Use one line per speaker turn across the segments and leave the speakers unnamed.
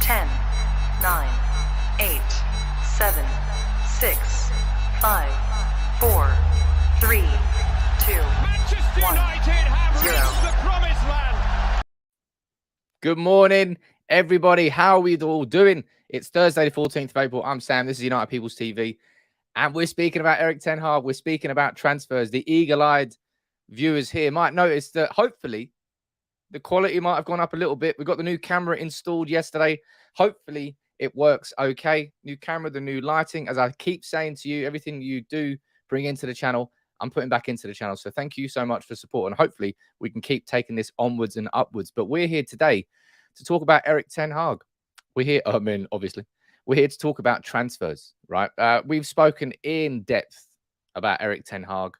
10, 9, 8, 7, 6, 5, 4, 3, 2,
Manchester
1,
United have
0.
reached the promised land.
Good morning, everybody. How are we all doing? It's Thursday, the 14th of April. I'm Sam. This is United People's TV. And we're speaking about Erik Ten Hag. We're speaking about transfers. The eagle-eyed viewers here might notice that hopefully the quality might have gone up a little bit. We got the new camera installed yesterday. Hopefully it works okay. New camera, the new lighting. As I keep saying to you, everything you do bring into the channel, I'm putting back into the channel. So thank you so much for support. And hopefully we can keep taking this onwards and upwards. But we're here today to talk about Erik Ten Hag. We're here, obviously. We're here to talk about transfers, right? We've spoken in depth about Erik Ten Hag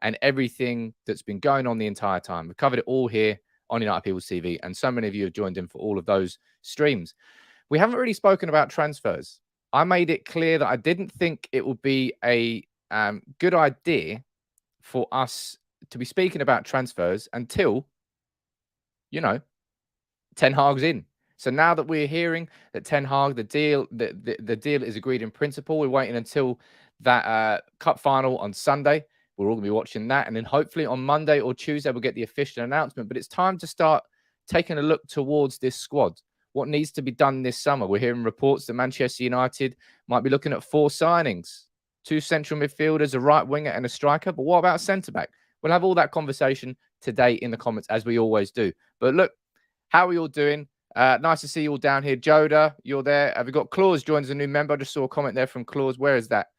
and everything that's been going on the entire time. We've covered it all here on United People's TV. And so many of you have joined in for all of those streams. We haven't really spoken about transfers. I made it clear that I didn't think it would be a good idea for us to be speaking about transfers until, you know, Ten Hag's in. So now that we're hearing that Ten Hag, the deal is agreed in principle, we're waiting until that cup final on Sunday. We're all going to be watching that. And then hopefully on Monday or Tuesday, we'll get the official announcement. But it's time to start taking a look towards this squad. What needs to be done this summer? We're hearing reports that Manchester United might be looking at 4 signings. 2 central midfielders, a right winger and a striker. But what about centre-back? We'll have all that conversation today in the comments, as we always do. But look, how are we all doing? Nice to see you all down here. Joda, you're there. Have we got Claus joins a new member? I just saw a comment there from Claus. Where is that?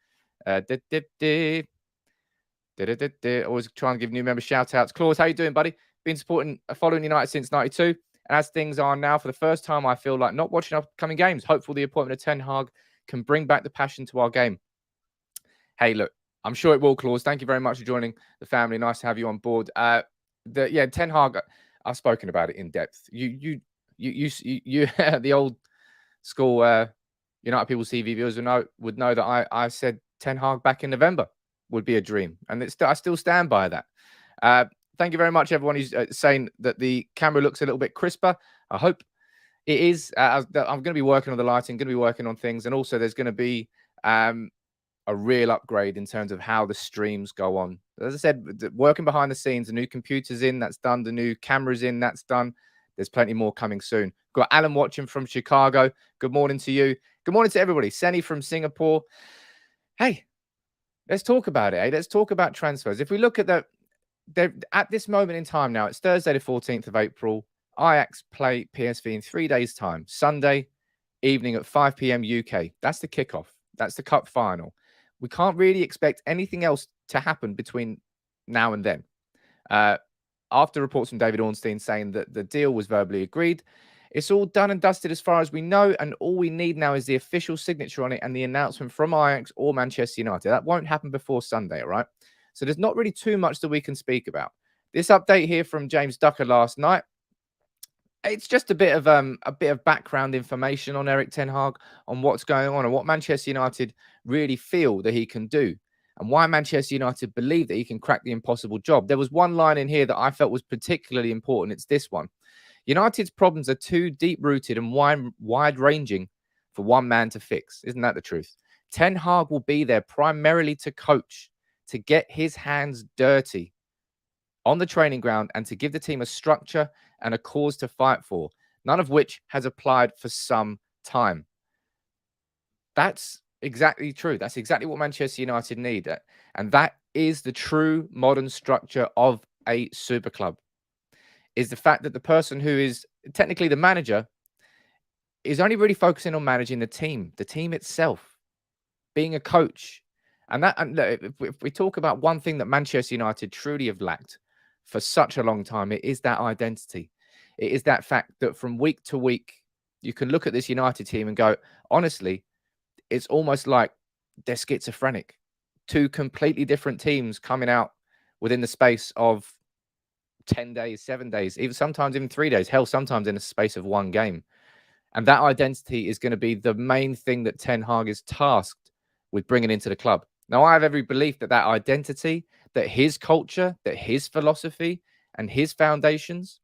Always trying to give new members shout-outs. Claus, how you doing, buddy? Been following United since 92. And as things are now, for the first time, I feel like not watching upcoming games. Hopefully the appointment of Ten Hag can bring back the passion to our game. Hey, look, I'm sure it will, Claus. Thank you very much for joining the family. Nice to have you on board. Ten Hag, I've spoken about it in depth. You the old school United People's TV viewers would know that I said Ten Hag back in November would be a dream, and I still stand by that. Thank you very much, everyone who's saying that the camera looks a little bit crisper. I hope it is. I'm going to be working on the lighting, going to be working on things, and also there's going to be a real upgrade in terms of how the streams go on. As I said, working behind the scenes, the new computers in, that's done. The new cameras in, that's done. There's plenty more coming soon. Got Alan watching from Chicago. Good morning to you. Good morning to everybody. Senny from Singapore. Hey, let's talk about it. Let's talk about transfers. If we look at at this moment in time now, it's Thursday, the 14th of April. Ajax play PSV in 3 days' time. Sunday evening at 5 p.m. UK. That's the kickoff. That's the cup final. We can't really expect anything else to happen between now and then. After reports from David Ornstein saying that the deal was verbally agreed, it's all done and dusted as far as we know, and all we need now is the official signature on it and the announcement from Ajax or Manchester United. That won't happen before Sunday, all right? So there's not really too much that we can speak about. This update here from James Ducker last night, it's just a bit of background information on Erik Ten Hag, on what's going on and what Manchester United really feel that he can do, and why Manchester United believe that he can crack the impossible job. There was one line in here that I felt was particularly important. It's this one. United's problems are too deep-rooted and wide-ranging for one man to fix. Isn't that the truth? Ten Hag will be there primarily to coach, to get his hands dirty on the training ground and to give the team a structure and a cause to fight for, none of which has applied for some time. That's exactly true. That's exactly what Manchester United need. And that is the true modern structure of a super club, is the fact that the person who is technically the manager is only really focusing on managing the team itself, being a coach. And if we talk about one thing that Manchester United truly have lacked for such a long time, it is that identity. It is that fact that from week to week, you can look at this United team and go, honestly, it's almost like they're schizophrenic. 2 completely different teams coming out within the space of 10 days, 7 days, sometimes even 3 days, hell, sometimes in the space of 1 game. And that identity is going to be the main thing that Ten Hag is tasked with bringing into the club. Now, I have every belief that identity, that his culture, that his philosophy and his foundations,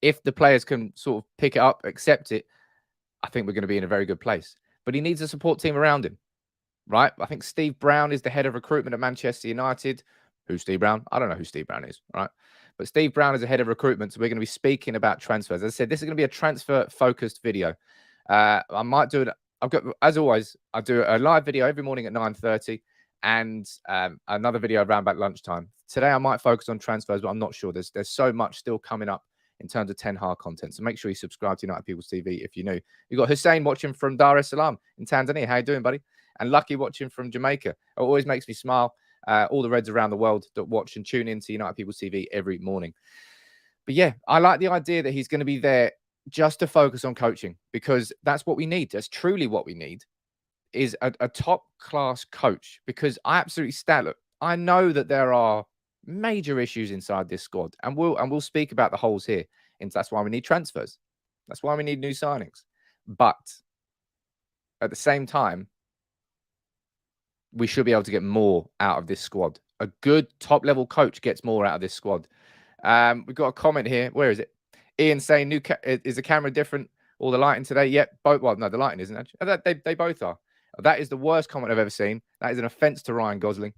if the players can sort of pick it up, accept it, I think we're going to be in a very good place. But he needs a support team around him, right? I think Steve Brown is the head of recruitment at Manchester United. Who's Steve Brown? I don't know who Steve Brown is, right? But Steve Brown is the head of recruitment, so we're going to be speaking about transfers. As I said, this is going to be a transfer-focused video. I might do it. I've got, as always, I do a live video every morning at 9:30 and another video around about lunchtime. Today, I might focus on transfers, but I'm not sure. There's so much still coming up in terms of Ten Hag content. So make sure you subscribe to United People's TV if you're new. You've got Hussein watching from Dar es Salaam in Tanzania. How you doing, buddy? And Lucky watching from Jamaica. It always makes me smile. All the Reds around the world that watch and tune in to United People's TV every morning. But yeah, I like the idea that he's going to be there just to focus on coaching, because that's what we need. That's truly what we need, is a top-class coach. Because I absolutely look, I know that there are major issues inside this squad, and we'll speak about the holes here. And that's why we need transfers. That's why we need new signings. But at the same time, we should be able to get more out of this squad. A good top-level coach gets more out of this squad. We've got a comment here. Where is it? Ian saying, is the camera different or the lighting today? Yep, both. Well, no, the lighting isn't actually. They both are. That is the worst comment I've ever seen. That is an offense to Ryan Gosling.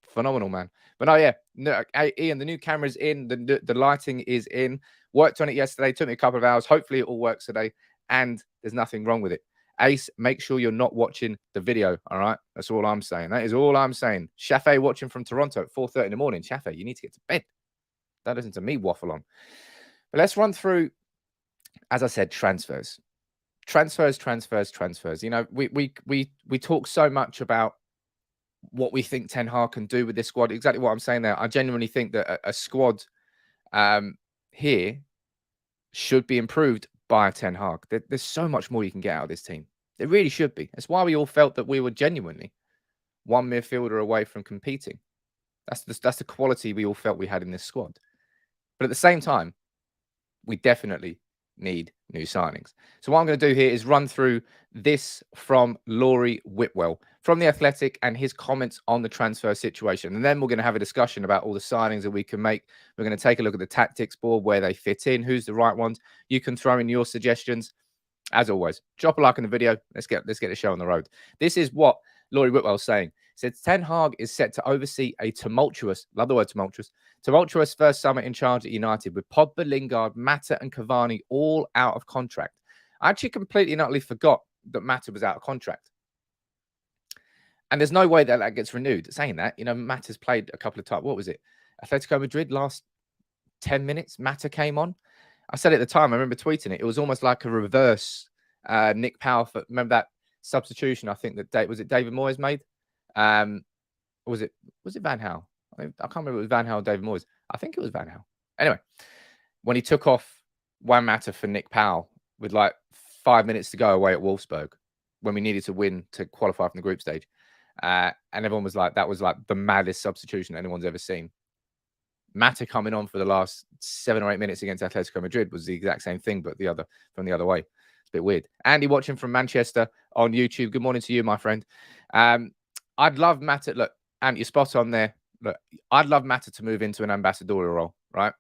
Phenomenal, man. But no, yeah. No, Ian, the new camera's in. The lighting is in. Worked on it yesterday. Took me a couple of hours. Hopefully it all works today. And there's nothing wrong with it. Ace, make sure you're not watching the video, all right? That's all I'm saying. That is all I'm saying. Shafe watching from Toronto at 4:30 in the morning. Shafe, you need to get to bed. Don't listen to me waffle on. But let's run through, as I said, transfers. Transfers. You know, we talk so much about what we think Ten Hag can do with this squad. Exactly what I'm saying there. I genuinely think that a squad here should be improved by Ten Hag. There's so much more you can get out of this team. There really should be. That's why we all felt that we were genuinely one midfielder away from competing. That's the quality we all felt we had in this squad. But at the same time, we definitely need new signings. So what I'm going to do here is run through this from Laurie Whitwell from The Athletic and his comments on the transfer situation. And then we're going to have a discussion about all the signings that we can make. We're going to take a look at the tactics board, where they fit in, who's the right ones. You can throw in your suggestions. As always, drop a like on the video. Let's get the show on the road. This is what Laurie Whitwell is saying. He said, Ten Hag is set to oversee a tumultuous, love the word tumultuous first summer in charge at United, with Pogba, Lingard, Mata and Cavani all out of contract. I actually completely and utterly forgot that Mata was out of contract. And there's no way that gets renewed. Saying that, you know, Mata's played a couple of times. What was it? Atletico Madrid last 10 minutes, Mata came on. I said at the time, I remember tweeting it. It was almost like a reverse Nick Powell. Remember that substitution? I think that was it David Moyes made? Was it Van Gaal? I can't remember if it was Van Gaal or David Moyes. I think it was Van Gaal. Anyway, when he took off Juan Mata for Nick Powell with like 5 minutes to go away at Wolfsburg, when we needed to win to qualify from the group stage, and everyone was like, that was like the maddest substitution anyone's ever seen. Mata coming on for the last 7 or 8 minutes against Atletico Madrid was the exact same thing, but from the other way. It's a bit weird. Andy watching from Manchester on YouTube. Good morning to you, my friend. I'd love Mata. Look, and you're spot on there. Look, I'd love Mata to move into an ambassadorial role, right?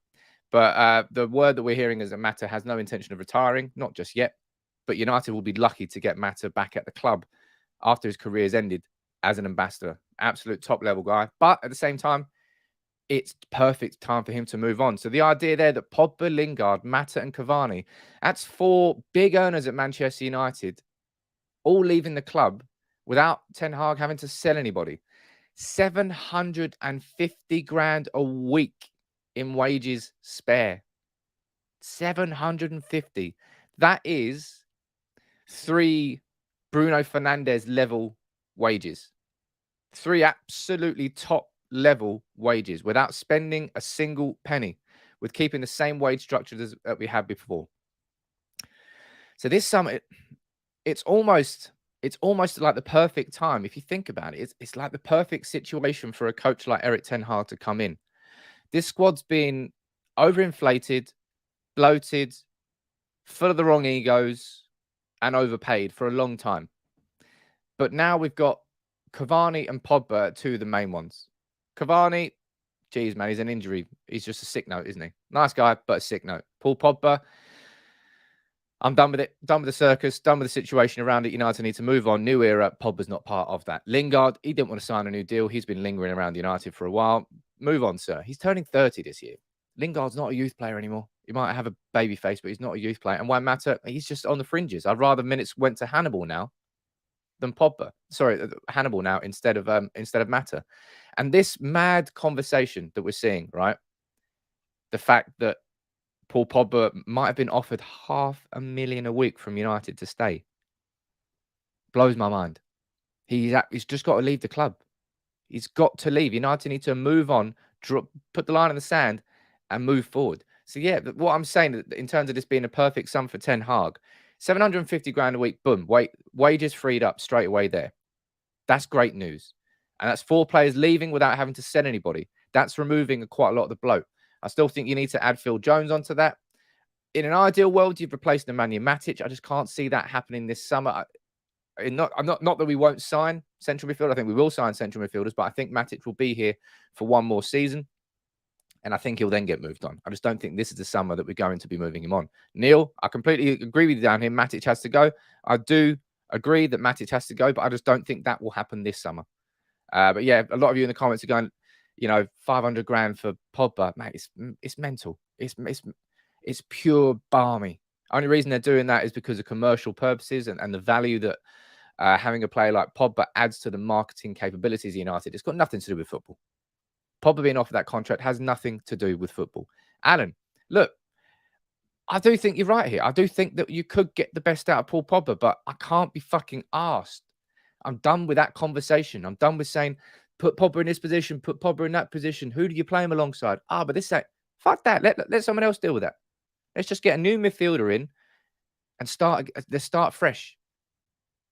But the word that we're hearing is that Mata has no intention of retiring, not just yet. But United will be lucky to get Mata back at the club after his career has ended as an ambassador. Absolute top-level guy. But at the same time, it's perfect time for him to move on. So the idea there that Pogba, Lingard, Mata and Cavani, that's 4 big earners at Manchester United, all leaving the club without Ten Hag having to sell anybody. 750 grand a week in wages spare. 750. That is 3 Bruno Fernandes level wages. 3 absolutely top level wages without spending a single penny, with keeping the same wage structure that we had before. So this summer, it's almost like the perfect time. If you think about it, it's like the perfect situation for a coach like Erik Ten Hag to come in. This squad's been overinflated, bloated, full of the wrong egos, and overpaid for a long time. But now we've got Cavani and Pogba, 2 of the main ones. Cavani, geez, man, he's an injury. He's just a sick note, isn't he? Nice guy, but a sick note. Paul Pogba, I'm done with it. Done with the circus. Done with the situation around it. United need to move on. New era. Pogba's not part of that. Lingard, he didn't want to sign a new deal. He's been lingering around United for a while. Move on, sir. He's turning 30 this year. Lingard's not a youth player anymore. He might have a baby face, but he's not a youth player. And why matter? He's just on the fringes. I'd rather minutes went to Hannibal now than Pogba. Sorry, Hannibal now instead of Mata. And this mad conversation that we're seeing, right? The fact that Paul Pogba might have been offered $500,000 a week from United to stay blows my mind. He's just got to leave the club. He's got to leave. United need to move on, put the line in the sand, and move forward. So yeah, what I'm saying in terms of this being a perfect sum for Ten Hag, 750 grand a week, boom, wages freed up straight away there. That's great news. And that's 4 players leaving without having to send anybody. That's removing quite a lot of the bloat. I still think you need to add Phil Jones onto that. In an ideal world, you've replaced Nemanja Matic. I just can't see that happening this summer. Not that we won't sign central midfield. I think we will sign central midfielders, but I think Matic will be here for one more season. And I think he'll then get moved on. I just don't think this is the summer that we're going to be moving him on. Neil, I completely agree with you down here. Matic has to go. I do agree that Matic has to go, but I just don't think that will happen this summer. But yeah, a lot of you in the comments are going, 500 grand for Pogba. Mate, it's mental. It's pure balmy. Only reason they're doing that is because of commercial purposes and the value that having a player like Pogba adds to the marketing capabilities of United. It's got nothing to do with football. Pogba being offered that contract has nothing to do with football. Alan, look, I do think you're right here. I do think that you could get the best out of Paul Pogba, but I can't be fucking arsed. I'm done with that conversation. I'm done with saying, put Pogba in this position, put Pogba in that position. Who do you play him alongside? But this ain't. Fuck that. Let someone else deal with that. Let's just get a new midfielder in and let's start fresh.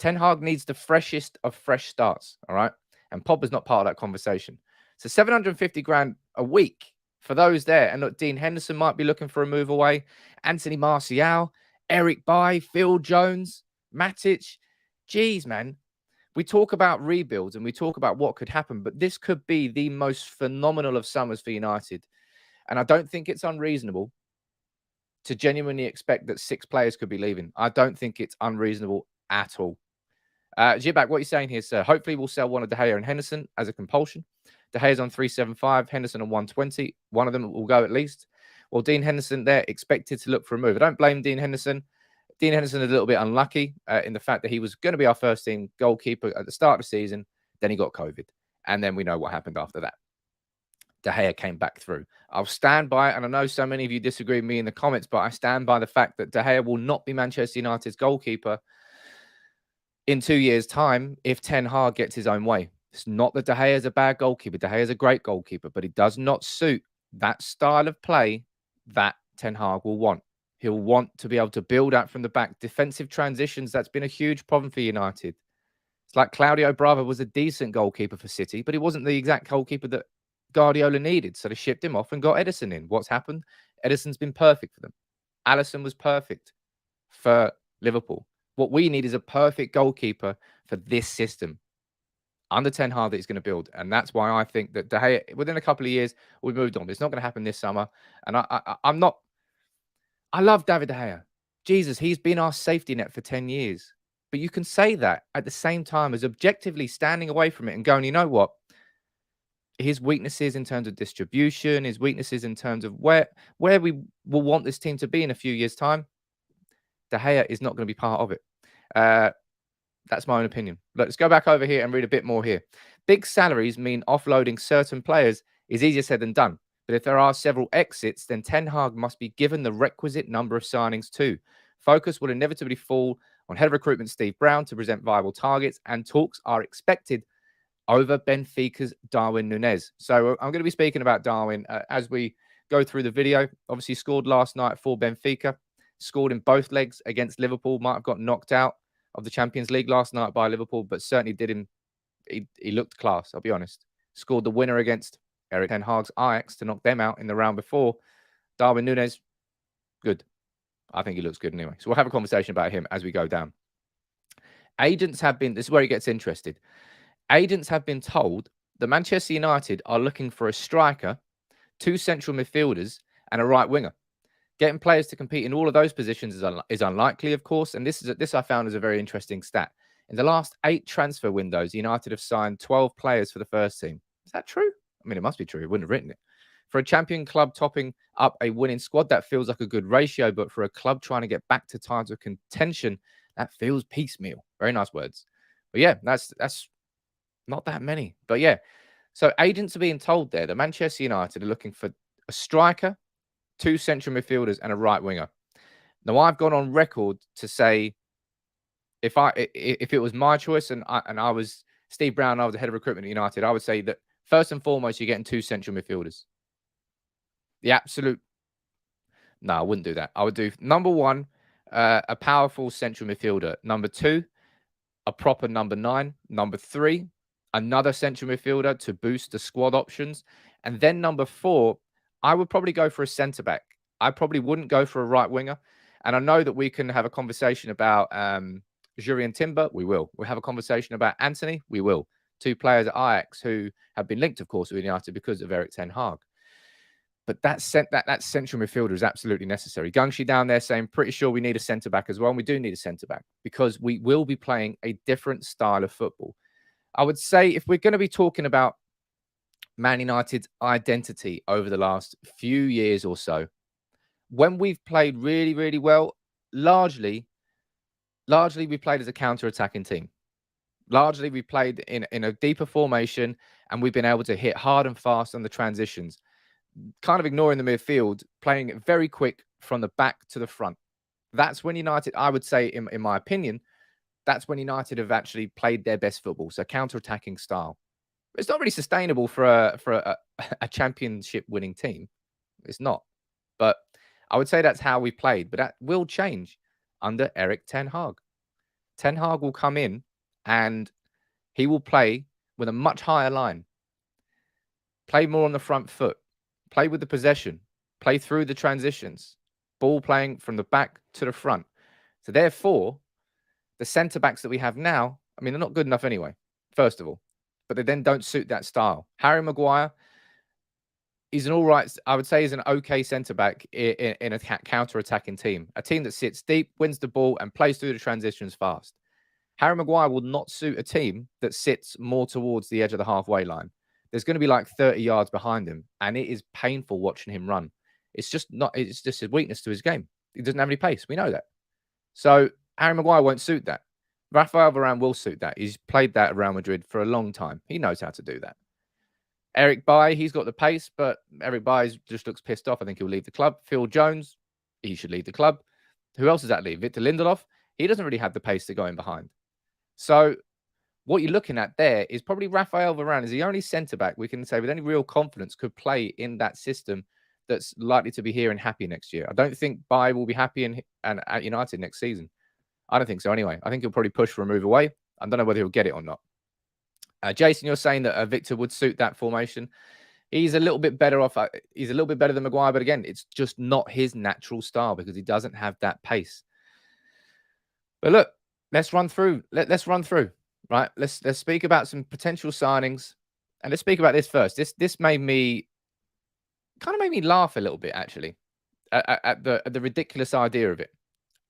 Ten Hag needs the freshest of fresh starts, all right? And Pogba's not part of that conversation. So 750 grand a week for those there. And look, Dean Henderson might be looking for a move away. Anthony Martial, Erik Bailly, Phil Jones, Matic. Jeez, man. We talk about rebuilds and we talk about what could happen, but this could be the most phenomenal of summers for United. And I don't think it's unreasonable to genuinely expect that 6 players could be leaving. I don't think it's unreasonable at all. Jibak, what are you saying here, sir? Hopefully we'll sell one of De Gea and Henderson as a compulsion. De Gea's on 375, Henderson on 120. One of them will go at least. Well, Dean Henderson there expected to look for a move. I don't blame Dean Henderson. Dean Henderson is a little bit unlucky in the fact that he was going to be our first team goalkeeper at the start of the season. Then he got COVID. And then we know what happened after that. De Gea came back through. I'll stand by it, and I know so many of you disagree with me in the comments, but I stand by the fact that De Gea will not be Manchester United's goalkeeper in 2 years' time if Ten Hag gets his own way. It's not that De Gea is a bad goalkeeper. De Gea is a great goalkeeper, but he does not suit that style of play that Ten Hag will want. He'll want to be able to build out from the back. Defensive transitions, that's been a huge problem for United. It's like Claudio Bravo was a decent goalkeeper for City, but he wasn't the exact goalkeeper that Guardiola needed. So they shipped him off and got Ederson in. What's happened? Ederson's been perfect for them. Alisson was perfect for Liverpool. What we need is a perfect goalkeeper for this system under Ten Hag that he's going to build. And that's why I think that De Gea, within a couple of years, we moved on. It's not going to happen this summer. And I love David De Gea. Jesus, he's been our safety net for 10 years. But you can say that at the same time as objectively standing away from it and going, you know what? His weaknesses in terms of distribution, his weaknesses in terms of where we will want this team to be in a few years' time, De Gea is not going to be part of it. That's my own opinion. Let's go back over here and read a bit more here. Big salaries mean offloading certain players is easier said than done. But if there are several exits, then Ten Hag must be given the requisite number of signings too. Focus will inevitably fall on head of recruitment Steve Brown to present viable targets, and talks are expected over Benfica's Darwin Núñez. So I'm going to be speaking about Darwin as we go through the video. Obviously scored last night for Benfica, scored in both legs against Liverpool, might have got knocked out of the Champions League last night by Liverpool, but certainly did him. He looked class, I'll be honest. Scored the winner against Erik Ten Hag's Ajax to knock them out in the round before. Darwin Núñez, good. I think he looks good anyway. So we'll have a conversation about him as we go down. Agents have been, this is where he gets interested. Agents have been told that Manchester United are looking for a striker, 2 central midfielders, and a right winger. Getting players to compete in all of those positions is unlikely, of course. And this I found is a very interesting stat. In the last 8 transfer windows, United have signed 12 players for the first team. Is that true? I mean, it must be true. It wouldn't have written it. For a champion club topping up a winning squad, that feels like a good ratio. But for a club trying to get back to title contention, that feels piecemeal. Very nice words. But yeah, that's not that many. But yeah, so agents are being told there that Manchester United are looking for a striker, 2 central midfielders, and a right winger. Now, I've gone on record to say if it was my choice and I was Steve Brown, I was the head of recruitment at United, I would say that first and foremost, you're getting 2 central midfielders. The absolute... No, I wouldn't do that. I would do number 1, a powerful central midfielder. Number 2, a proper number 9. Number 3, another central midfielder to boost the squad options. And then number 4, I would probably go for a centre back. I probably wouldn't go for a right winger. And I know that we can have a conversation about Jurriën Timber. We will. We'll have a conversation about Anthony. We will. 2 players at Ajax who have been linked, of course, with United because of Erik Ten Hag. But that central midfielder is absolutely necessary. Gungshi down there saying, pretty sure we need a centre back as well. And we do need a centre back because we will be playing a different style of football. I would say if we're going to be talking about Man United's identity over the last few years or so, when we've played really, really well, largely we played as a counter-attacking team. Largely we played in a deeper formation and we've been able to hit hard and fast on the transitions, kind of ignoring the midfield, playing it very quick from the back to the front. That's when United, I would say, in my opinion, that's when United have actually played their best football. So counter-attacking style. It's not really sustainable for a championship winning team. It's not. But I would say that's how we played. But that will change under Erik Ten Hag. Ten Hag will come in and he will play with a much higher line. Play more on the front foot. Play with the possession. Play through the transitions. Ball playing from the back to the front. So therefore, the centre-backs that we have now, I mean, they're not good enough anyway, first of all. But they then don't suit that style. Harry Maguire is an all right, I would say, is an okay centre-back in a counter-attacking team. A team that sits deep, wins the ball, and plays through the transitions fast. Harry Maguire will not suit a team that sits more towards the edge of the halfway line. There's going to be like 30 yards behind him, and it is painful watching him run. It's just a weakness to his game. He doesn't have any pace. We know that. So Harry Maguire won't suit that. Rafael Varane will suit that. He's played that at Real Madrid for a long time. He knows how to do that. Eric Bailly, he's got the pace, but Eric Bailly just looks pissed off. I think he'll leave the club. Phil Jones, he should leave the club. Who else does that leave? Victor Lindelof, he doesn't really have the pace to go in behind. So what you're looking at there is probably Rafael Varane is the only centre-back we can say with any real confidence could play in that system that's likely to be here and happy next year. I don't think Bailly will be happy at United next season. I don't think so anyway. I think he'll probably push for a move away. I don't know whether he'll get it or not. Jason, you're saying that Victor would suit that formation. He's a little bit better off. He's a little bit better than Maguire, but again, it's just not his natural style because he doesn't have that pace. But look, let's run through. Let's run through. Right. Let's speak about some potential signings, and let's speak about this first. This made me laugh a little bit actually at the ridiculous idea of it.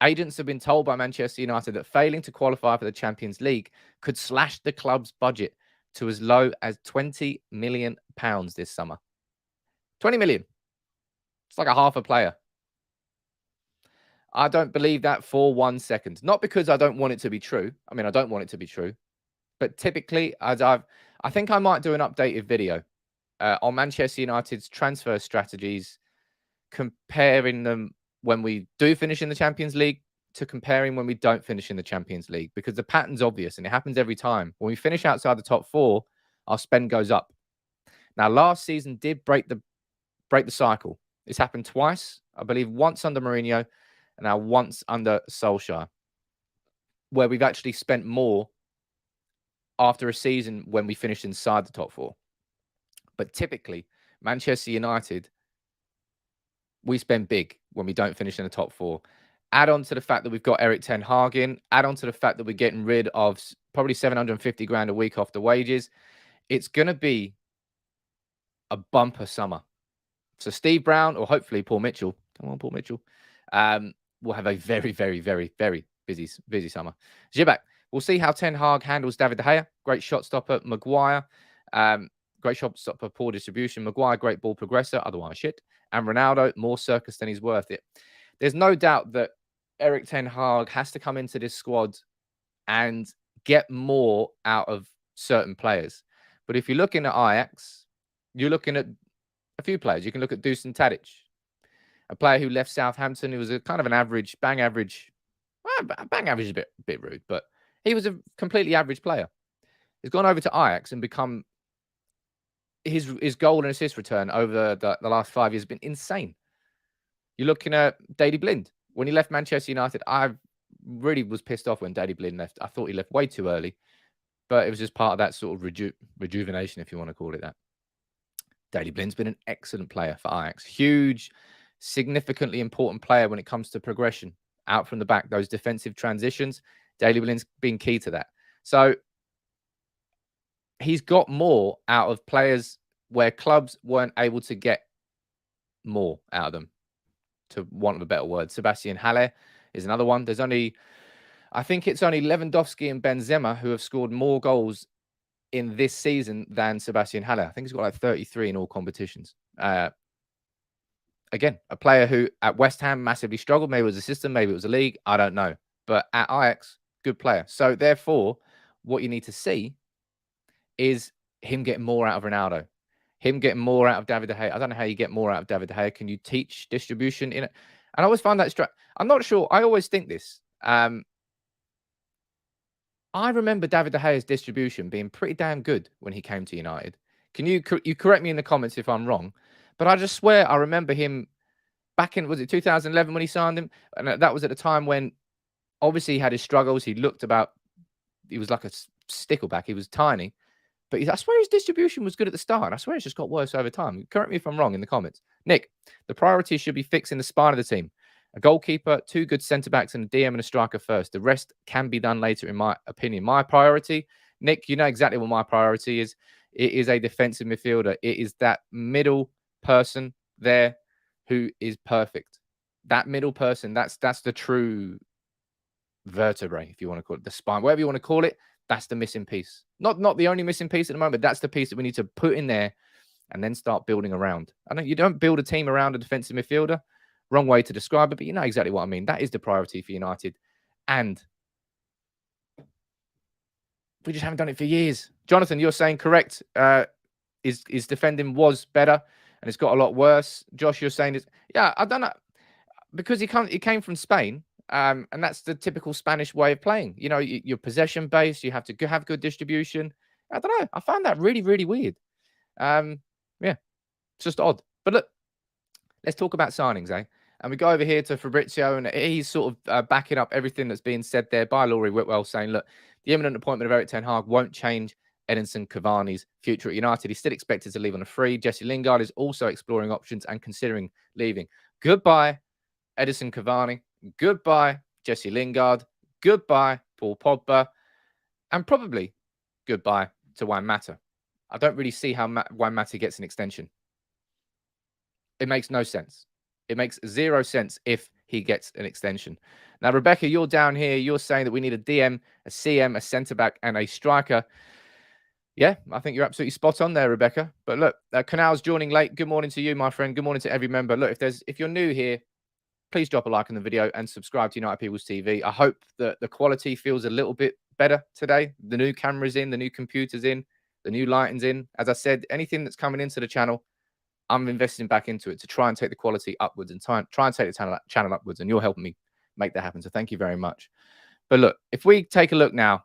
Agents have been told by Manchester United that failing to qualify for the Champions League could slash the club's budget to as low as £20 million this summer. 20 million. It's like a half a player. I don't believe that for 1 second. Not because I don't want it to be true. I mean, I don't want it to be true. But typically, I think I might do an updated video on Manchester United's transfer strategies, comparing them when we do finish in the Champions League to comparing when we don't finish in the Champions League, because the pattern's obvious and it happens every time. When we finish outside the top 4, our spend goes up. Now, last season did break the cycle. It's happened twice, I believe, once under Mourinho and now once under Solskjaer, where we've actually spent more after a season when we finished inside the top 4. But typically, Manchester United, we spend big when we don't finish in the top 4. Add on to the fact that we've got Erik Ten Hag in. Add on to the fact that we're getting rid of probably 750 grand a week off the wages. It's going to be a bumper summer. So Steve Brown, or hopefully Paul Mitchell, Come on, Paul Mitchell. We'll have a very, very, very, very busy summer. Zibak, we'll see how Ten Hag handles David De Gea. Great shot stopper. Maguire, great shot stopper, poor distribution. Maguire, great ball progressor, otherwise shit. And Ronaldo, more circus than he's worth it. There's no doubt that Erik Ten Hag has to come into this squad and get more out of certain players. But if you're looking at Ajax, you're looking at a few players. You can look at Dusan Tadic, a player who left Southampton, who was a kind of an average, bang average. Well, bang average is a bit rude, but he was a completely average player. He's gone over to Ajax and become his goal and assist return over the last 5 years has been insane. You're looking at Daley Blind. When he left Manchester United, I really was pissed off when Daley Blind left. I thought he left way too early, but it was just part of that sort of rejuvenation, if you want to call it that. Daley Blind's been an excellent player for Ajax. Huge, significantly important player when it comes to progression out from the back, those defensive transitions. Daley Blind's been key to that. So he's got more out of players where clubs weren't able to get more out of them, to want of a better word. Sebastian Haller is another one. I think it's only Lewandowski and Benzema who have scored more goals in this season than Sebastian Haller. I think he's got like 33 in all competitions. Again, a player who at West Ham massively struggled. Maybe it was a system, maybe it was a league. I don't know. But at Ajax, good player. So therefore, what you need to see is him getting more out of Ronaldo, him getting more out of David De Gea. I don't know how you get more out of David De Gea. Can you teach distribution in it? And I always find that I'm not sure. I always think this. I remember David De Gea's distribution being pretty damn good when he came to United. Can you correct me in the comments if I'm wrong? But I just swear I remember him back in, was it 2011 when he signed him? And that was at a time when obviously he had his struggles. He was like a stickleback. He was tiny. But I swear his distribution was good at the start. And I swear it's just got worse over time. Correct me if I'm wrong in the comments. Nick, the priority should be fixing the spine of the team. A goalkeeper, 2 good centre-backs, and a DM and a striker first. The rest can be done later, in my opinion. My priority, Nick, you know exactly what my priority is. It is a defensive midfielder. It is that middle person there who is perfect. That middle person, that's the true vertebrae, if you want to call it, the spine, whatever you want to call it. That's the missing piece. Not the only missing piece at the moment. That's the piece that we need to put in there and then start building around. I know you don't build a team around a defensive midfielder. Wrong way to describe it, but you know exactly what I mean. That is the priority for United. And we just haven't done it for years. Jonathan, you're saying correct. His defending was better and it's got a lot worse. Josh, you're saying yeah, I don't know. Because he came from Spain. And that's the typical Spanish way of playing. You know, you're possession based. You have to have good distribution. I don't know. I found that really, really weird. Yeah, it's just odd. But look, let's talk about signings, eh? And we go over here to Fabrizio, and he's sort of backing up everything that's being said there by Laurie Whitwell, saying, look, the imminent appointment of Erik Ten Hag won't change Edinson Cavani's future at United. He's still expected to leave on a free. Jesse Lingard is also exploring options and considering leaving. Goodbye, Edinson Cavani. Goodbye, Jesse Lingard. Goodbye, Paul Pogba. And probably goodbye to Juan Mata. I don't really see how Juan Mata gets an extension. It makes no sense. It makes 0 sense if he gets an extension. Now, Rebecca, you're down here. You're saying that we need a DM, a CM, a centre-back, and a striker. Yeah, I think you're absolutely spot on there, Rebecca. But look, Canal's joining late. Good morning to you, my friend. Good morning to every member. Look, if you're new here, please drop a like on the video and subscribe to United People's TV. I hope that the quality feels a little bit better today. The new camera's in, the new computer's in, the new lighting's in. As I said, anything that's coming into the channel, I'm investing back into it to try and take the quality upwards and try and take the channel upwards. And you're helping me make that happen. So thank you very much. But look, if we take a look now,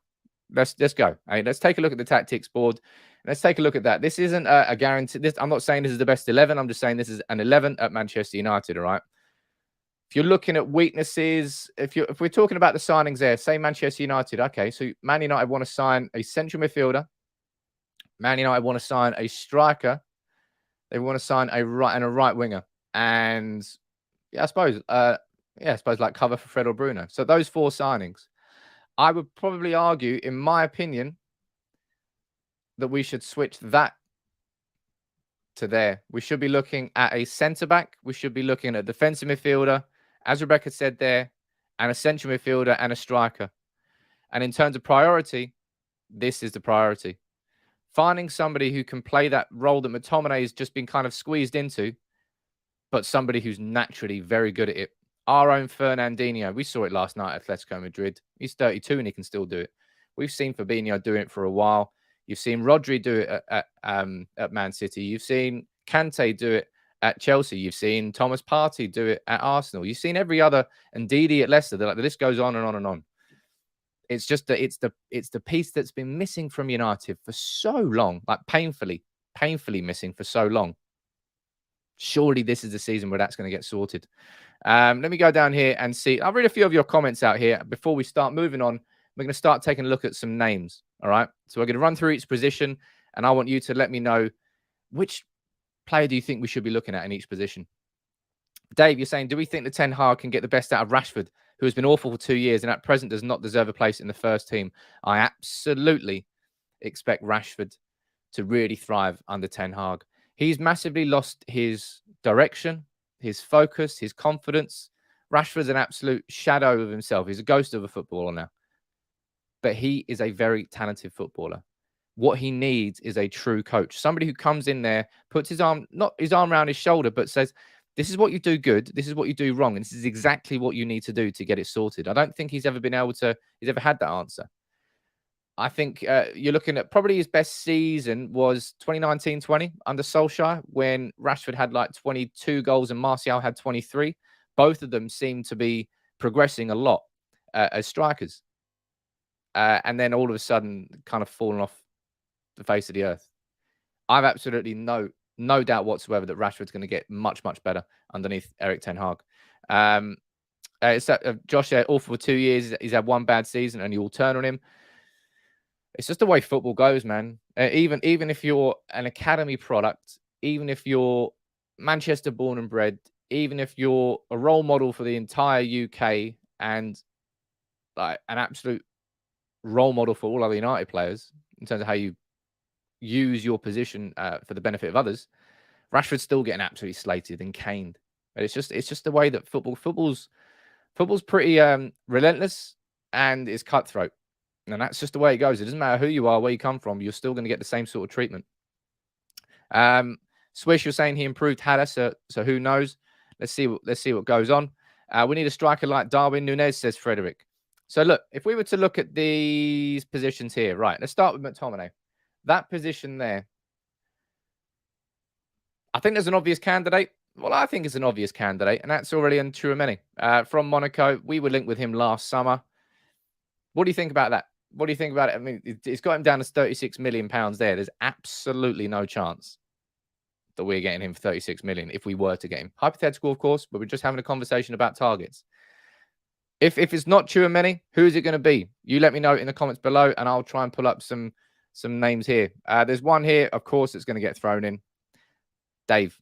let's go. Hey, let's take a look at the tactics board. Let's take a look at that. This isn't a guarantee. I'm not saying this is the best 11. I'm just saying this is an 11 at Manchester United, all right? If you're looking at weaknesses, if we're talking about the signings there, say Manchester United, okay, so Man United want to sign a central midfielder. Man United want to sign a striker. They want to sign a right winger. And yeah, I suppose like cover for Fred or Bruno. So those 4 signings. I would probably argue, in my opinion, that we should switch that to there. We should be looking at a centre-back. We should be looking at a defensive midfielder, as Rebecca said there, and a central midfielder and a striker. And in terms of priority, this is the priority. Finding somebody who can play that role that McTominay has just been kind of squeezed into, but somebody who's naturally very good at it. Our own Fernandinho, we saw it last night at Atletico Madrid. He's 32 and he can still do it. We've seen Fabinho doing it for a while. You've seen Rodri do it at Man City. You've seen Kante do it at Chelsea. You've seen Thomas Partey do it at Arsenal. You've seen every other, and Ndidi at Leicester. The list goes on and on and on. It's just that it's the piece that's been missing from United for so long, like painfully missing for so long. Surely this is the season where that's going to get sorted. Let me go down here and see. I'll read a few of your comments out here before we start moving on. We're going to start taking a look at some names. All right. So we're going to run through each position, and I want you to let me know which player do you think we should be looking at in each position. Dave, you're saying, do we think that Ten Hag can get the best out of Rashford, who has been awful for 2 years and at present does not deserve a place in the first team? I absolutely expect Rashford to really thrive under Ten Hag. He's massively lost his direction, his focus, his confidence. Rashford's an absolute shadow of himself. He's a ghost of a footballer now. But he is a very talented footballer. What he needs is a true coach. Somebody who comes in there, puts his arm, not his arm around his shoulder, but says, this is what you do good. This is what you do wrong. And this is exactly what you need to do to get it sorted. I don't think he's ever had that answer. I think you're looking at probably his best season was 2019-20 under Solskjaer, when Rashford had like 22 goals and Martial had 23. Both of them seem to be progressing a lot as strikers. And then all of a sudden kind of fallen off the face of the earth. I've absolutely no doubt whatsoever that Rashford's going to get much, much better underneath Erik Ten Hag. Josh said, awful for 2 years. He's had one bad season and you will turn on him. It's just the way football goes, man. Even if you're an academy product, even if you're Manchester born and bred, even if you're a role model for the entire UK and like an absolute role model for all other United players in terms of how you use your position for the benefit of others, Rashford's still getting absolutely slated and caned. But it's just the way that football's pretty relentless and is cutthroat. And that's just the way it goes. It doesn't matter who you are, where you come from, you're still going to get the same sort of treatment. Swish, you're saying he improved Haller, so who knows? Let's see what goes on. We need a striker like Darwin Núñez, says Frederick. So look, if we were to look at these positions here, right, let's start with McTominay. That position there, I think there's an obvious candidate. Well, I think it's an obvious candidate, and that's Aurélien Tchouaméni from Monaco. We were linked with him last summer. What do you think about that? What do you think about it? I mean, it's got him down to £36 million there. There's absolutely no chance that we're getting him for 36 million if we were to get him. Hypothetical, of course, but we're just having a conversation about targets. If it's not Tchouaméni, who is it going to be? You let me know in the comments below, and I'll try and pull up some names here. There's one here, of course, that's going to get thrown in. Dave.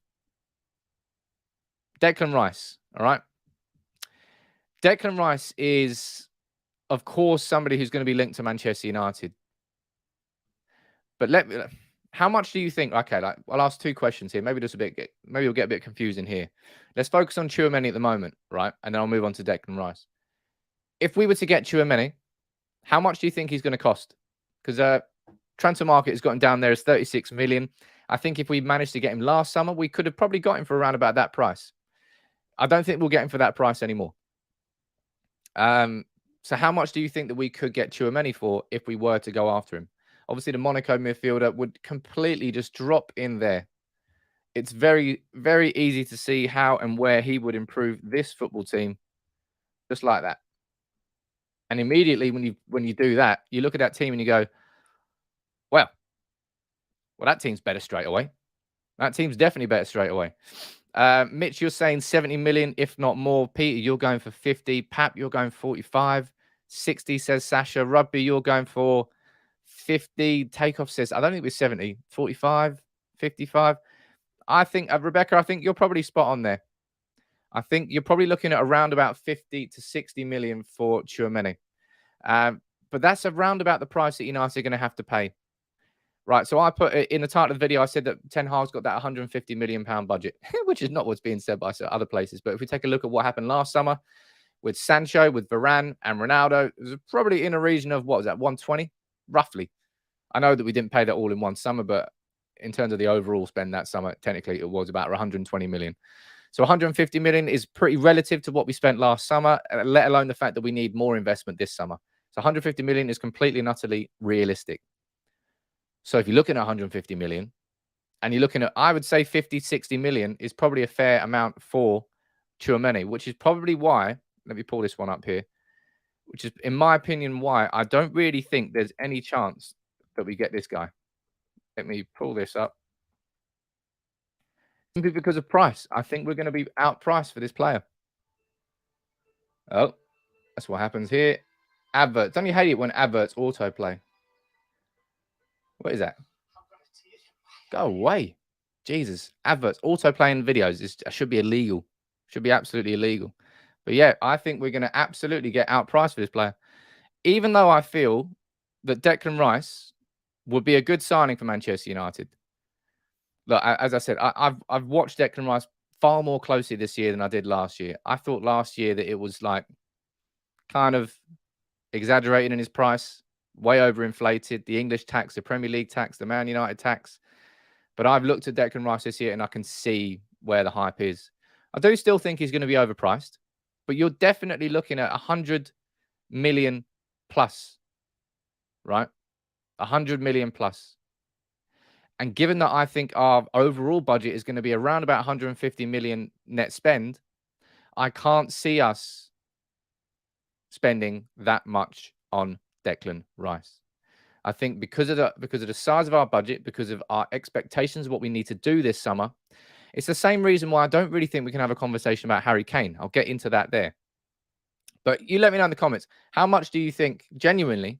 Declan Rice, all right? Declan Rice is, of course, somebody who's going to be linked to Manchester United. But how much do you think? Okay, like I'll ask two questions here. Maybe we'll get a bit confusing here. Let's focus on Tchouaméni at the moment, right? And then I'll move on to Declan Rice. If we were to get Tchouaméni, how much do you think he's going to cost? Because transfer market has gotten down there as 36 million. I think if we managed to get him last summer, we could have probably got him for around about that price. I don't think we'll get him for that price anymore. So how much do you think that we could get Tchouaméni for if we were to go after him? Obviously, the Monaco midfielder would completely just drop in there. It's very, very easy to see how and where he would improve this football team just like that. And immediately when you do that, you look at that team and you go, well, that team's better straight away. That team's definitely better straight away. Mitch, you're saying 70 million, if not more. Peter, you're going for 50. Pap, you're going 45. 60, says Sasha. Rugby, you're going for 50. Takeoff says, I don't think it was 70. 45, 55. I think, Rebecca, I think you're probably spot on there. I think you're probably looking at around about 50 to 60 million for Tchouaméni. But that's around about the price that United are going to have to pay. Right, so I put it in the title of the video. I said that Ten Hag's got that 150 million pound budget, which is not what's being said by other places. But if we take a look at what happened last summer with Sancho, with Varane and Ronaldo, it was probably in a region of, what was that, 120, roughly. I know that we didn't pay that all in one summer, but in terms of the overall spend that summer, technically it was about 120 million. So 150 million is pretty relative to what we spent last summer, let alone the fact that we need more investment this summer. So 150 million is completely and utterly realistic. So if you're looking at 150 million and you're looking at, I would say 50, 60 million is probably a fair amount for Tchouaméni, which is probably why, let me pull this one up here, which is, in my opinion, why I don't really think there's any chance that we get this guy. Let me pull this up. Simply because of price. I think we're going to be outpriced for this player. Oh, that's what happens here. Adverts. Don't you hate it when adverts autoplay? What is that? Go away. Jesus. Adverts. Autoplaying videos should be illegal. Should be absolutely illegal. But yeah, I think we're going to absolutely get outpriced for this player. Even though I feel that Declan Rice would be a good signing for Manchester United. Look, as I said, I've watched Declan Rice far more closely this year than I did last year. I thought last year that it was like kind of exaggerated in his price, way overinflated. The English tax, the Premier League tax, the Man United tax. But I've looked at Declan Rice this year and I can see where the hype is. I do still think he's going to be overpriced, but you're definitely looking at 100 million plus, right? 100 million plus. And given that I think our overall budget is going to be around about 150 million net spend, I can't see us spending that much on Declan Rice. I think because of the size of our budget, because of our expectations of what we need to do this summer, it's the same reason why I don't really think we can have a conversation about Harry Kane. I'll get into that there. But you let me know in the comments, how much do you think, genuinely,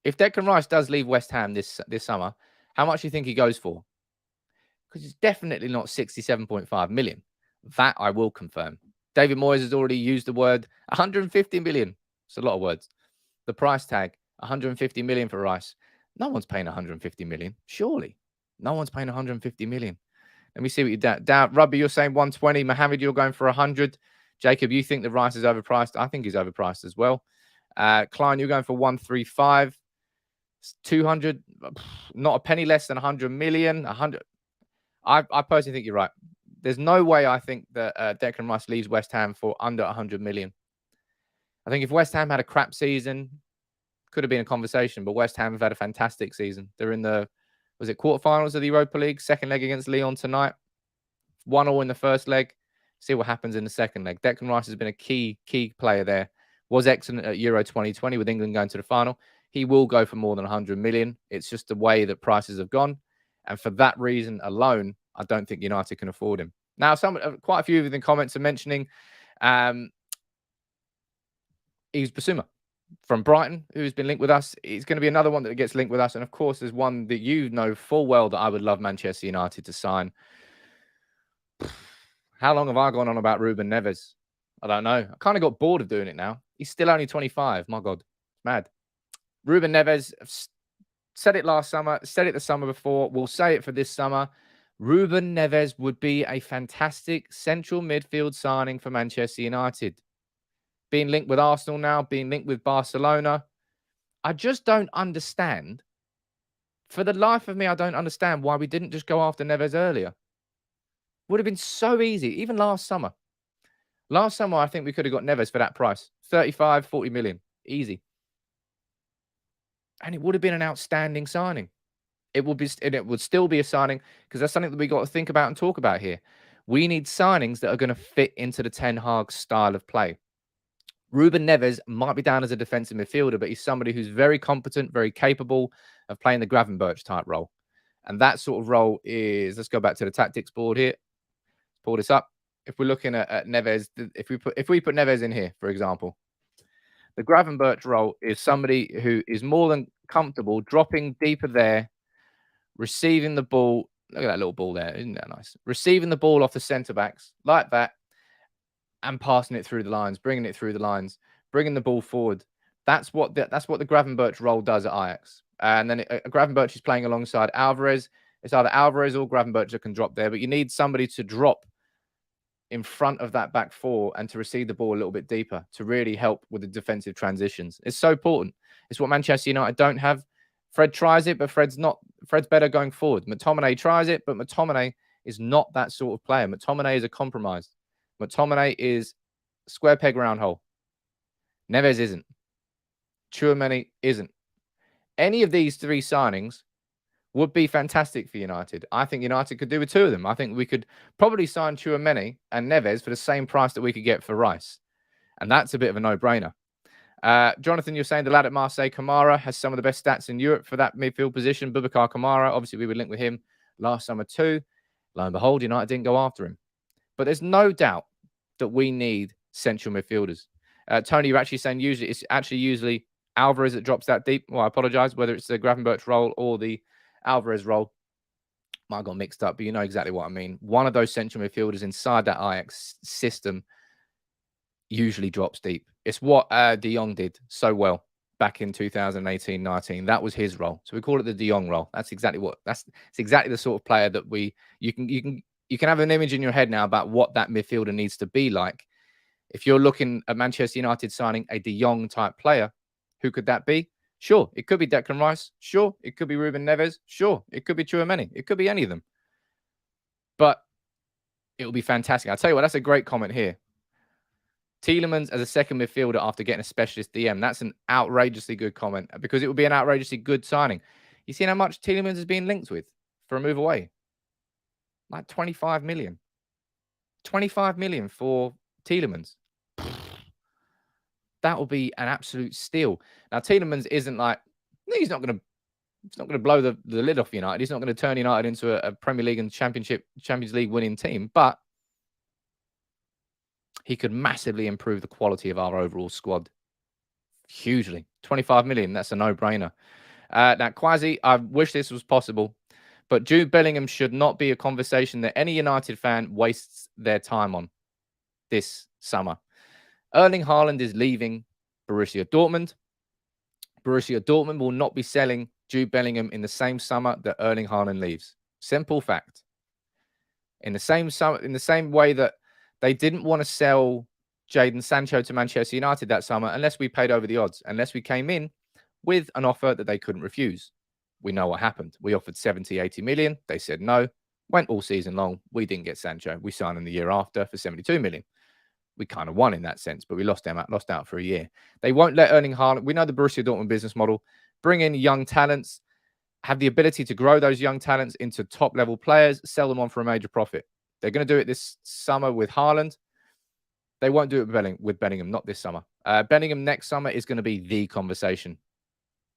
if Declan Rice does leave West Ham this summer, how much do you think he goes for? Because it's definitely not 67.5 million. That I will confirm. David Moyes has already used the word 150 million. It's a lot of words. The price tag, 150 million for Rice. No one's paying 150 million. Surely. No one's paying 150 million. Let me see what you doubt. Rugby, you're saying 120. Mohammed, you're going for 100. Jacob, you think the Rice is overpriced? I think he's overpriced as well. Klein, you're going for 135. 200, not a penny less than 100 million. 100. I personally think you're right. There's no way I think that Declan Rice leaves West Ham for under 100 million. I think if West Ham had a crap season, could have been a conversation, but West Ham have had a fantastic season. They're in the, was it quarterfinals of the Europa League? Second leg against Lyon tonight. 1-1 in the first leg. See what happens in the second leg. Declan Rice has been a key player there. Was excellent at Euro 2020 with England going to the final. He will go for more than 100 million. It's just the way that prices have gone. And for that reason alone, I don't think United can afford him. Now, quite a few of you in the comments are mentioning he's Basuma from Brighton, who's been linked with us. He's going to be another one that gets linked with us. And of course, there's one that you know full well that I would love Manchester United to sign. How long have I gone on about Ruben Neves? I don't know. I kind of got bored of doing it now. He's still only 25. My God, it's mad. Ruben Neves, said it last summer, said it the summer before. We'll say it for this summer. Ruben Neves would be a fantastic central midfield signing for Manchester United. Being linked with Arsenal now, being linked with Barcelona. I just don't understand. For the life of me, I don't understand why we didn't just go after Neves earlier. Would have been so easy, even last summer. Last summer, I think we could have got Neves for that price. 35, 40 million. Easy. And it would have been an outstanding signing. It would still be a signing because that's something that we got to think about and talk about here. We need signings that are going to fit into the Ten Hag style of play. Ruben Neves might be down as a defensive midfielder, but he's somebody who's very competent, very capable of playing the Gravenberch type role. And that sort of role is, let's go back to the tactics board here. Pull this up. If we're looking at Neves, if we put Neves in here, for example, the Gravenberch role is somebody who is more than comfortable dropping deeper there, receiving the ball. Look at that little ball there. Isn't that nice? Receiving the ball off the centre-backs like that and passing it through the lines, bringing it through the lines, bringing the ball forward. That's what the Gravenberch role does at Ajax. And then Gravenberch is playing alongside Alvarez. It's either Alvarez or Gravenberch that can drop there, but you need somebody to drop in front of that back four and to receive the ball a little bit deeper to really help with the defensive transitions. It's so important. It's what Manchester United don't have. Fred tries it, but Fred's better going forward. McTominay tries it, but McTominay is not that sort of player. McTominay is a compromise. McTominay is square peg round hole. Neves isn't. Tchouaméni isn't. Any of these three signings would be fantastic for United. I think United could do with two of them. I think we could probably sign Tchouaméni and Neves for the same price that we could get for Rice. And that's a bit of a no-brainer. Jonathan, you're saying the lad at Marseille, Kamara, has some of the best stats in Europe for that midfield position. Boubacar Kamara, obviously we would link with him last summer too. Lo and behold, United didn't go after him. But there's no doubt that we need central midfielders. Tony, you're actually saying usually Alvarez that drops that deep. Well, I apologize, whether it's the Gravenberch role or the Alvarez role. Might have got mixed up, but you know exactly what I mean. One of those central midfielders inside that Ajax system usually drops deep. It's what De Jong did so well back in 2018-19. That was his role. So we call it the De Jong role. It's exactly the sort of player that you can have an image in your head now about what that midfielder needs to be like. If you're looking at Manchester United signing a De Jong type player, who could that be? Sure, it could be Declan Rice. Sure, it could be Ruben Neves. Sure, it could be Tchouaméni. It could be any of them. But it will be fantastic. I'll tell you what, that's a great comment here. Tielemans as a second midfielder after getting a specialist DM. That's an outrageously good comment because it would be an outrageously good signing. You seen how much Tielemans is being linked with for a move away? Like 25 million. 25 million for Tielemans. That will be an absolute steal. Now, Tielemans isn't like, he's not going to blow the lid off United. He's not going to turn United into a Premier League and Champions League winning team, but he could massively improve the quality of our overall squad. Hugely. 25 million, that's a no-brainer. Now, Quasi, I wish this was possible, but Jude Bellingham should not be a conversation that any United fan wastes their time on this summer. Erling Haaland is leaving Borussia Dortmund. Borussia Dortmund will not be selling Jude Bellingham in the same summer that Erling Haaland leaves. Simple fact. In the same way that they didn't want to sell Jadon Sancho to Manchester United that summer unless we paid over the odds, unless we came in with an offer that they couldn't refuse. We know what happened. We offered 70, 80 million. They said no. Went all season long. We didn't get Sancho. We signed him the year after for 72 million. We kind of won in that sense, but we lost out for a year. They won't let Erling Haaland. We know the Borussia Dortmund business model. Bring in young talents, have the ability to grow those young talents into top-level players, sell them on for a major profit. They're going to do it this summer with Haaland. They won't do it with Bellingham, not this summer. Bellingham next summer is going to be the conversation.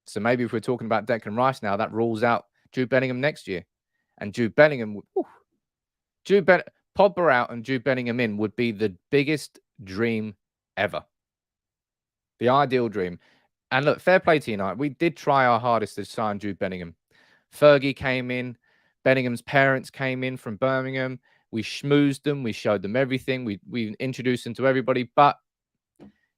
So maybe if we're talking about Declan Rice now, that rules out Jude Bellingham next year. And Jude Bellingham, Pogba out and Jude Bellingham in would be the biggest dream ever. The ideal dream. And look, fair play to United. We did try our hardest to sign Jude Bellingham. Fergie came in. Bellingham's parents came in from Birmingham. We schmoozed them. We showed them everything. We introduced them to everybody. But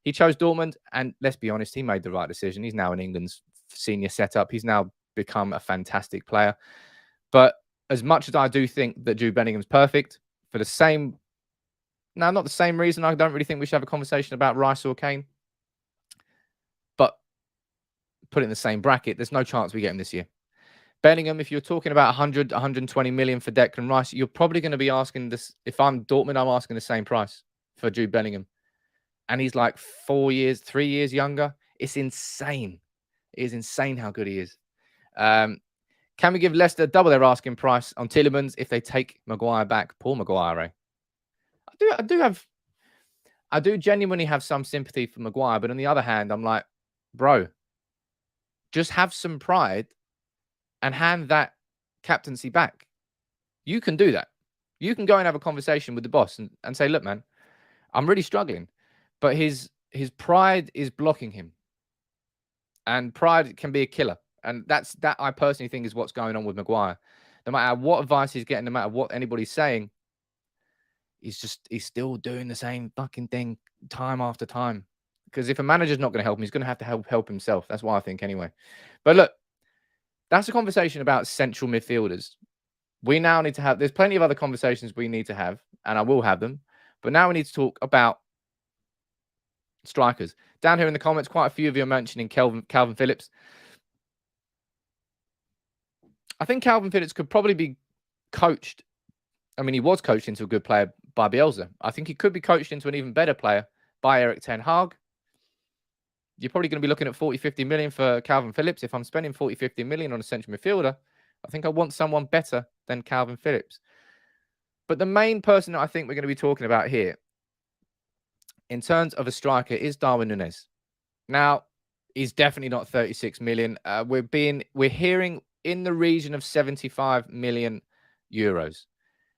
he chose Dortmund. And let's be honest, he made the right decision. He's now in England's senior setup. He's now become a fantastic player. But as much as I do think that Jude Bellingham's perfect, for the same... Now, not the same reason. I don't really think we should have a conversation about Rice or Kane. But put it in the same bracket, there's no chance we get him this year. Bellingham, if you're talking about 100, 120 million for Declan Rice, you're probably going to be asking this. If I'm Dortmund, I'm asking the same price for Jude Bellingham. And he's like 3 years younger. It's insane. It is insane how good he is. Can we give Leicester double their asking price on Tielemans if they take Maguire back? Paul Maguire, eh? I do genuinely have some sympathy for Maguire, but on the other hand, I'm like, bro, just have some pride and hand that captaincy back. You can do that. You can go and have a conversation with the boss and say, look, man, I'm really struggling, but his pride is blocking him. And pride can be a killer. And that I personally think is what's going on with Maguire. No matter what advice he's getting, no matter what anybody's saying, he's still doing the same fucking thing time after time. Because if a manager's not going to help him, he's going to have to help himself. That's what I think anyway. But look, That's a conversation about central midfielders. We now need to have, there's plenty of other conversations we need to have, and I will have them. But now we need to talk about strikers. Down here in the comments, quite a few of you are mentioning Calvin Phillips. I think Calvin Phillips could probably be coached. I mean, he was coached into a good player by Bielsa. I think he could be coached into an even better player by Erik Ten Hag. You're probably going to be looking at 40, 50 million for Calvin Phillips. If I'm spending 40, 50 million on a central midfielder, I think I want someone better than Calvin Phillips. But the main person that I think we're going to be talking about here, in terms of a striker, is Darwin Núñez. Now, he's definitely not 36 million. We're hearing in the region of 75 million euros.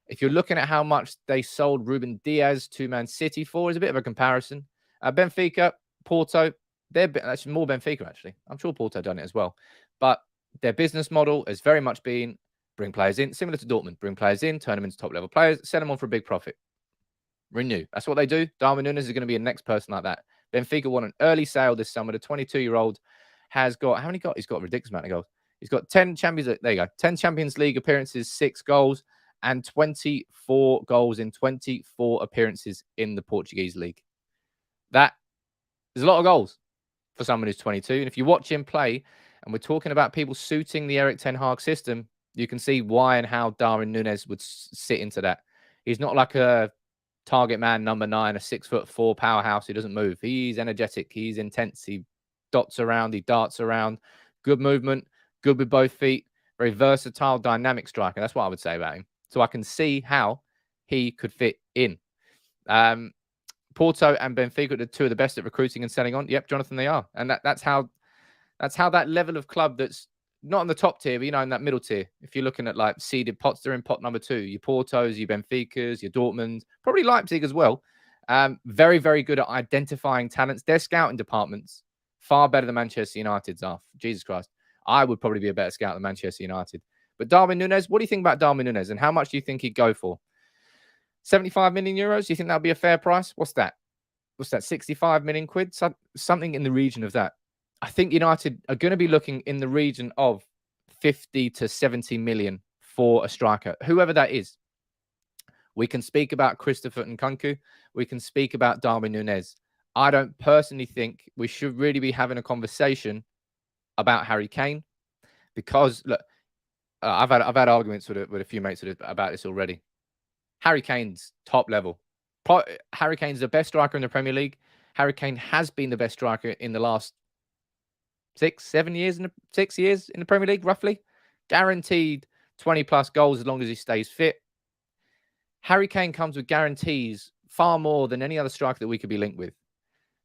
If you're looking at how much they sold Ruben Diaz to Man City for, is a bit of a comparison. Benfica, Porto, they're actually more Benfica, actually. I'm sure Porto done it as well. But their business model has very much been bring players in, similar to Dortmund, bring players in, turn them into top-level players, send them on for a big profit. Renew. That's what they do. Darwin Núñez is going to be a next person like that. Benfica won an early sale this summer. The 22-year-old has got, how many got? He's got a ridiculous amount of goals. He's got 10 Champions, there you go, 10 Champions League appearances, 6 goals, and 24 goals in 24 appearances in the Portuguese league. That is a lot of goals for someone who's 22. And if you watch him play, and we're talking about people suiting the Erik Ten Hag system, you can see why and how Darwin Núñez would sit into that. He's not like a target man number 9, a 6'4" powerhouse who doesn't move. He's energetic. He's intense. He dots around. He darts around. Good movement. Good with both feet. Very versatile, dynamic striker. That's what I would say about him. So I can see how he could fit in. Porto and Benfica are two of the best at recruiting and selling on. Yep, Jonathan, they are. And that's how that level of club that's not in the top tier, but, you know, in that middle tier. If you're looking at like seeded pots, they're in pot number 2. Your Portos, your Benficas, your Dortmunds, probably Leipzig as well. Very, very good at identifying talents. Their scouting departments far better than Manchester United's are. Jesus Christ. I would probably be a better scout than Manchester United. But Darwin Núñez, what do you think about Darwin Núñez and how much do you think he'd go for? 75 million euros? Do you think that would be a fair price? What's that? 65 million quid? Something in the region of that. I think United are going to be looking in the region of 50 to 70 million for a striker, whoever that is. We can speak about Christopher Nkunku. We can speak about Darwin Núñez. I don't personally think we should really be having a conversation about Harry Kane because, look, I've had arguments with a few mates about this already. Harry Kane's top level. Harry Kane's the best striker in the Premier League. Harry Kane has been the best striker in the last 6 years in the Premier League, roughly. Guaranteed 20+ goals as long as he stays fit. Harry Kane comes with guarantees far more than any other striker that we could be linked with.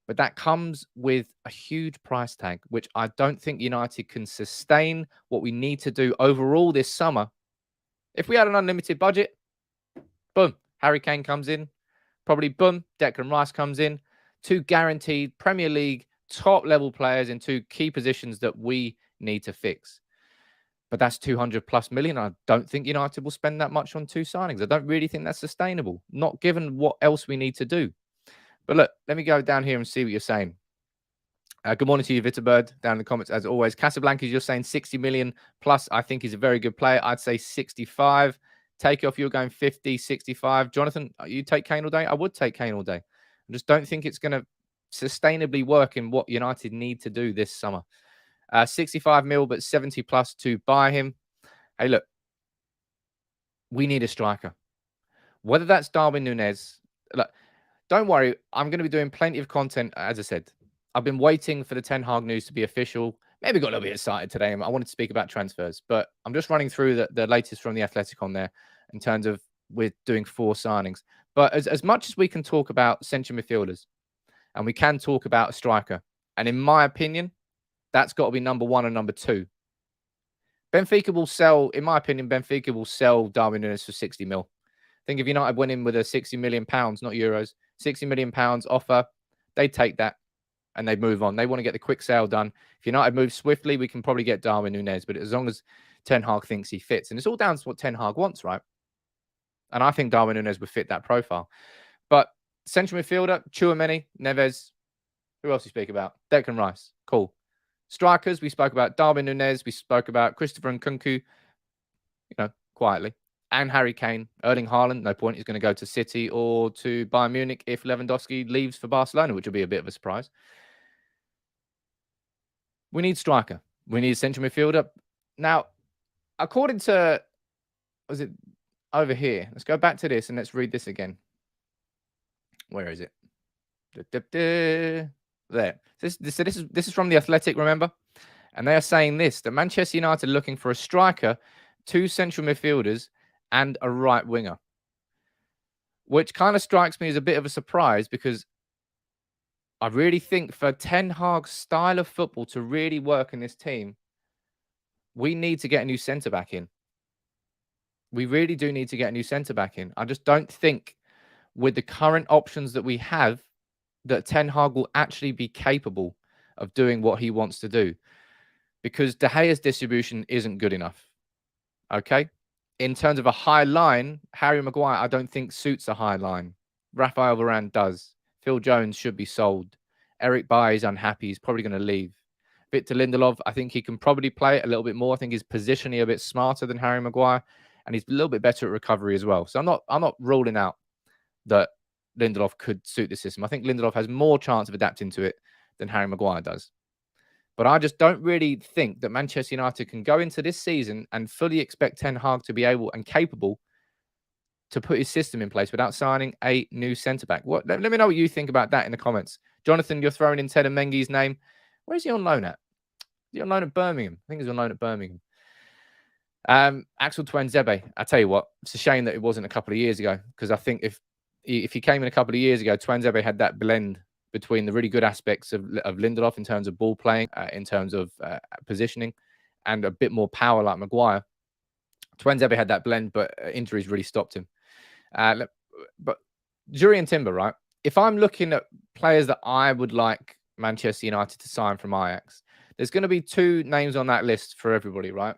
But that comes with a huge price tag, which I don't think United can sustain what we need to do overall this summer. If we had an unlimited budget, boom, Harry Kane comes in. Probably, boom, Declan Rice comes in. 2 guaranteed Premier League top-level players in 2 key positions that we need to fix. But that's 200+ million. I don't think United will spend that much on 2 signings. I don't really think that's sustainable, not given what else we need to do. But look, let me go down here and see what you're saying. Good morning to you, Vitterbird, down in the comments as always. Casablancas, you're saying 60 million plus. I think he's a very good player. I'd say 65. Take off, you're going 50, 65. Jonathan, you take Kane all day? I would take Kane all day. I just don't think it's going to sustainably work in what United need to do this summer. 65 mil, but 70+ to buy him. Hey, look, we need a striker. Whether that's Darwin Núñez, look, don't worry. I'm going to be doing plenty of content. As I said, I've been waiting for the Ten Hag news to be official. Maybe got a little bit excited today. I wanted to speak about transfers, but I'm just running through the latest from the Athletic on there in terms of we're doing 4 signings. But as much as we can talk about central midfielders and we can talk about a striker, and in my opinion, that's got to be number 1 and number 2. Benfica will sell, in my opinion, Benfica will sell Darwin Núñez for 60 mil. I think if United went in with a 60 million pounds, not euros, 60 million pounds offer, they'd take that and they'd move on. They want to get the quick sale done. If United moves swiftly, we can probably get Darwin Núñez, but as long as Ten Hag thinks he fits, and it's all down to what Ten Hag wants, right? And I think Darwin Núñez would fit that profile. But central midfielder, Tchouaméni, Neves, who else you speak about? Declan Rice, cool. Strikers, we spoke about Darwin Núñez, we spoke about Christopher Nkunku, quietly, and Harry Kane. Erling Haaland, no point, he's going to go to City or to Bayern Munich if Lewandowski leaves for Barcelona, which will be a bit of a surprise. We need striker. We need a central midfielder. Now, according to, was it over here? Let's go back to this and let's read this again. Where is it? There. This is from The Athletic, remember? And they are saying this, that Manchester United are looking for a striker, 2 central midfielders, and a right winger. Which kind of strikes me as a bit of a surprise because I really think for Ten Hag's style of football to really work in this team, we need to get a new centre-back in. We really do need to get a new centre-back in. I just don't think with the current options that we have that Ten Hag will actually be capable of doing what he wants to do. Because De Gea's distribution isn't good enough. Okay? In terms of a high line, Harry Maguire, I don't think suits a high line. Raphael Varane does. Phil Jones should be sold. Erik Bailly is unhappy. He's probably going to leave. Victor Lindelof, I think he can probably play it a little bit more. I think he's positionally a bit smarter than Harry Maguire. And he's a little bit better at recovery as well. So I'm not ruling out that Lindelof could suit the system. I think Lindelof has more chance of adapting to it than Harry Maguire does. But I just don't really think that Manchester United can go into this season and fully expect Ten Hag to be able and capable to put his system in place without signing a new centre-back. Let me know what you think about that in the comments. Jonathan, you're throwing in Ted and Mengi's name. Where is he on loan at? Is he on loan at Birmingham? I think he's on loan at Birmingham. Axel Tuanzebe, I tell you what, it's a shame that it wasn't a couple of years ago because I think if he came in a couple of years ago, Tuanzebe had that blend between the really good aspects of Lindelof in terms of ball playing, in terms of positioning, and a bit more power like Maguire. Tuanzebe had that blend, but injuries really stopped him. But Jurrien Timber, right? If I'm looking at players that I would like Manchester United to sign from Ajax, there's going to be 2 names on that list for everybody, right?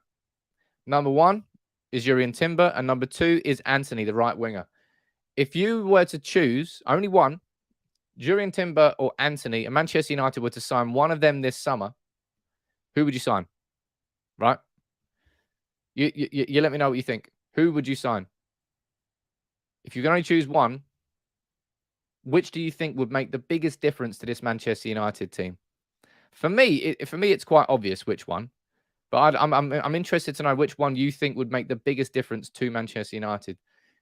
Number 1 is Jurrien Timber, and number 2 is Anthony, the right winger. If you were to choose only one, Jurrien Timber or Anthony, and Manchester United were to sign one of them this summer, who would you sign? Right? You let me know what you think. Who would you sign? If you can only choose one, which do you think would make the biggest difference to this Manchester United team? For me, it's quite obvious which one, but I'm interested to know which one you think would make the biggest difference to Manchester United,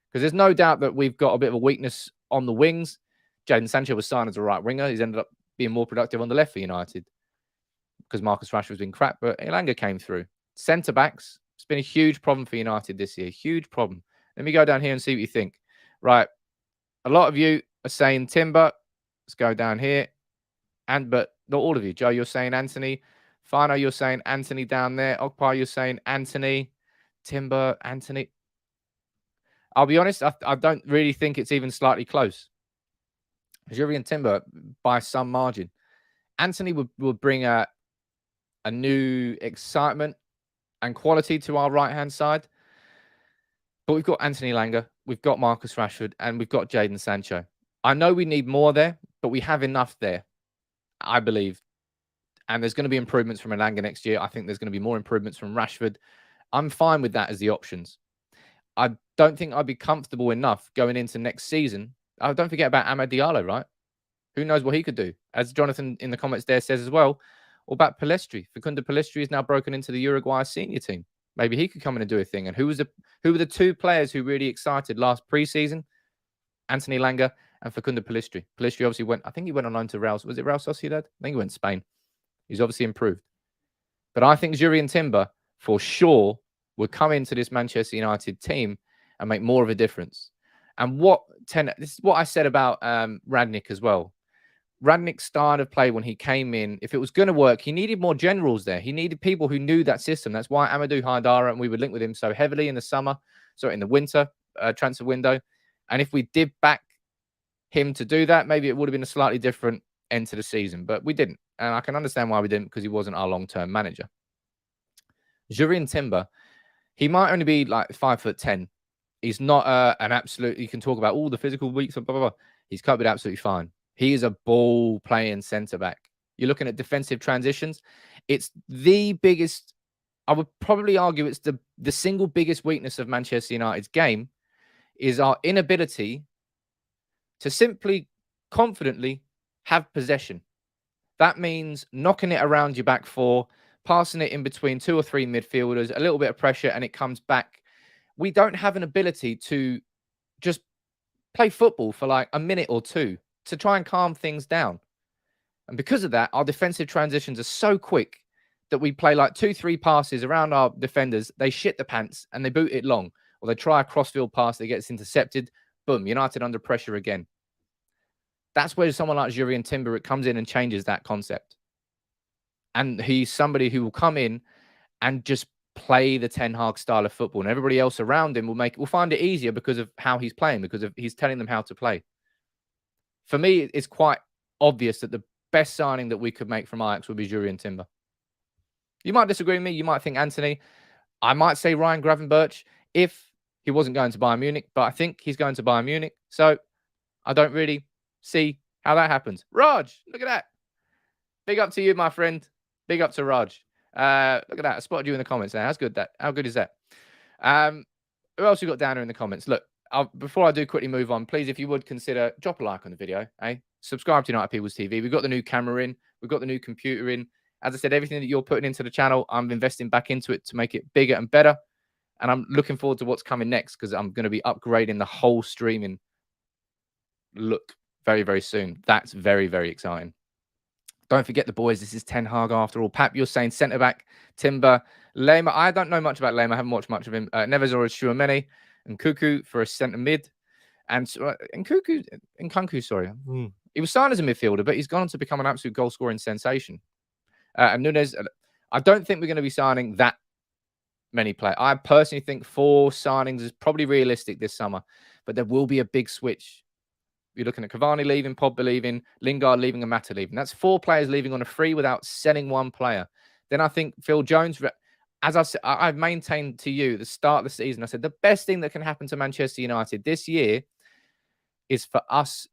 because there's no doubt that we've got a bit of a weakness on the wings. Jadon Sancho was signed as a right winger. He's ended up being more productive on the left for United because Marcus Rashford's been crap, but Elanga came through. Centre-backs, it's been a huge problem for United this year. Huge problem. Let me go down here and see what you think. Right. A lot of you are saying Timber. Let's go down here. But not all of you. Joe, you're saying Anthony. Fano, you're saying Anthony down there. Okpa, you're saying Anthony. Timber, Anthony. I'll be honest, I don't really think it's even slightly close. Jurrien Timber by some margin. Anthony would bring a new excitement and quality to our right-hand side. But we've got Anthony Elanga, we've got Marcus Rashford, and we've got Jadon Sancho. I know we need more there, but we have enough there, I believe. And there's going to be improvements from Elanga next year. I think there's going to be more improvements from Rashford. I'm fine with that as the options. I don't think I'd be comfortable enough going into next season. Don't forget about Amad Diallo, right? Who knows what he could do? As Jonathan in the comments there says as well, what about Pellistri? Facundo Pellistri is now broken into the Uruguay senior team. Maybe he could come in and do a thing. And who were the 2 players who really excited last preseason? Anthony Elanga and Facundo Pellistri. Pellistri obviously went on loan to Real. Was it Real Sociedad? I think he went to Spain. He's obviously improved. But I think Jurrien Timber, for sure, would come into this Manchester United team and make more of a difference. And this is what I said about Radnick as well. Radnick's style of play when he came in, if it was going to work, he needed more generals there. He needed people who knew that system. That's why Amadou Haidara, and we would link with him so heavily in the winter transfer window. And if we did back him to do that, maybe it would have been a slightly different end to the season. But we didn't. And I can understand why we didn't, because he wasn't our long-term manager. Jurrien Timber, he might only be like 5'10". He's not an absolute, you can talk about all the physical weeks, blah, blah, blah. He's covered absolutely fine. He is a ball-playing centre-back. You're looking at defensive transitions. It's the biggest, I would probably argue it's the single biggest weakness of Manchester United's game is our inability to simply, confidently have possession. That means knocking it around your back four, passing it in between 2 or 3 midfielders, a little bit of pressure, and it comes back. We don't have an ability to just play football for like a minute or two to try and calm things down. And because of that, our defensive transitions are so quick that we play like 2-3 passes around our defenders. They shit the pants and they boot it long, or they try a crossfield pass that gets intercepted. Boom, United under pressure again. That's where someone like Jurrien Timber comes in and changes that concept. And he's somebody who will come in and just play the Ten Hag style of football, and everybody else around him will find it easier because of how he's playing, because of he's telling them how to play. For me, it's quite obvious that the best signing that we could make from Ajax would be Jurrien Timber. You might disagree with me. You might think Anthony. I might say Ryan Gravenberch if he wasn't going to Bayern Munich, but I think he's going to Bayern Munich. So I don't really see how that happens. Raj, look at that. Big up to you, my friend. Big up to Raj. Look at that. I spotted you in the comments there. How good is that? Who else you got down there in the comments? Look, before I do quickly move on, please, if you would consider, drop a like on the video. Subscribe to United People's TV. We've got the new camera in. We've got the new computer in. As I said, everything that you're putting into the channel, I'm investing back into it to make it bigger and better. And I'm looking forward to what's coming next, because I'm going to be upgrading the whole streaming look very, very soon. That's very, very exciting. Don't forget the boys. This is Ten Hag after all. Pap, you're saying centre-back, Timber, Lema. I don't know much about Lema. I haven't watched much of him. Neves or Chouameni and Cuckoo for a centre-mid. And Nkunku, sorry. He was signed as a midfielder, but he's gone on to become an absolute goal-scoring sensation. And Nunes, I don't think we're going to be signing that many players. I personally think 4 signings is probably realistic this summer, but there will be a big switch. You're looking at Cavani leaving, Pogba leaving, Lingard leaving, and Mata leaving. That's 4 players leaving on a free without selling 1 player. Then I think Phil Jones, as I said, I've maintained to you at the start of the season, I said the best thing that can happen to Manchester United this year is for us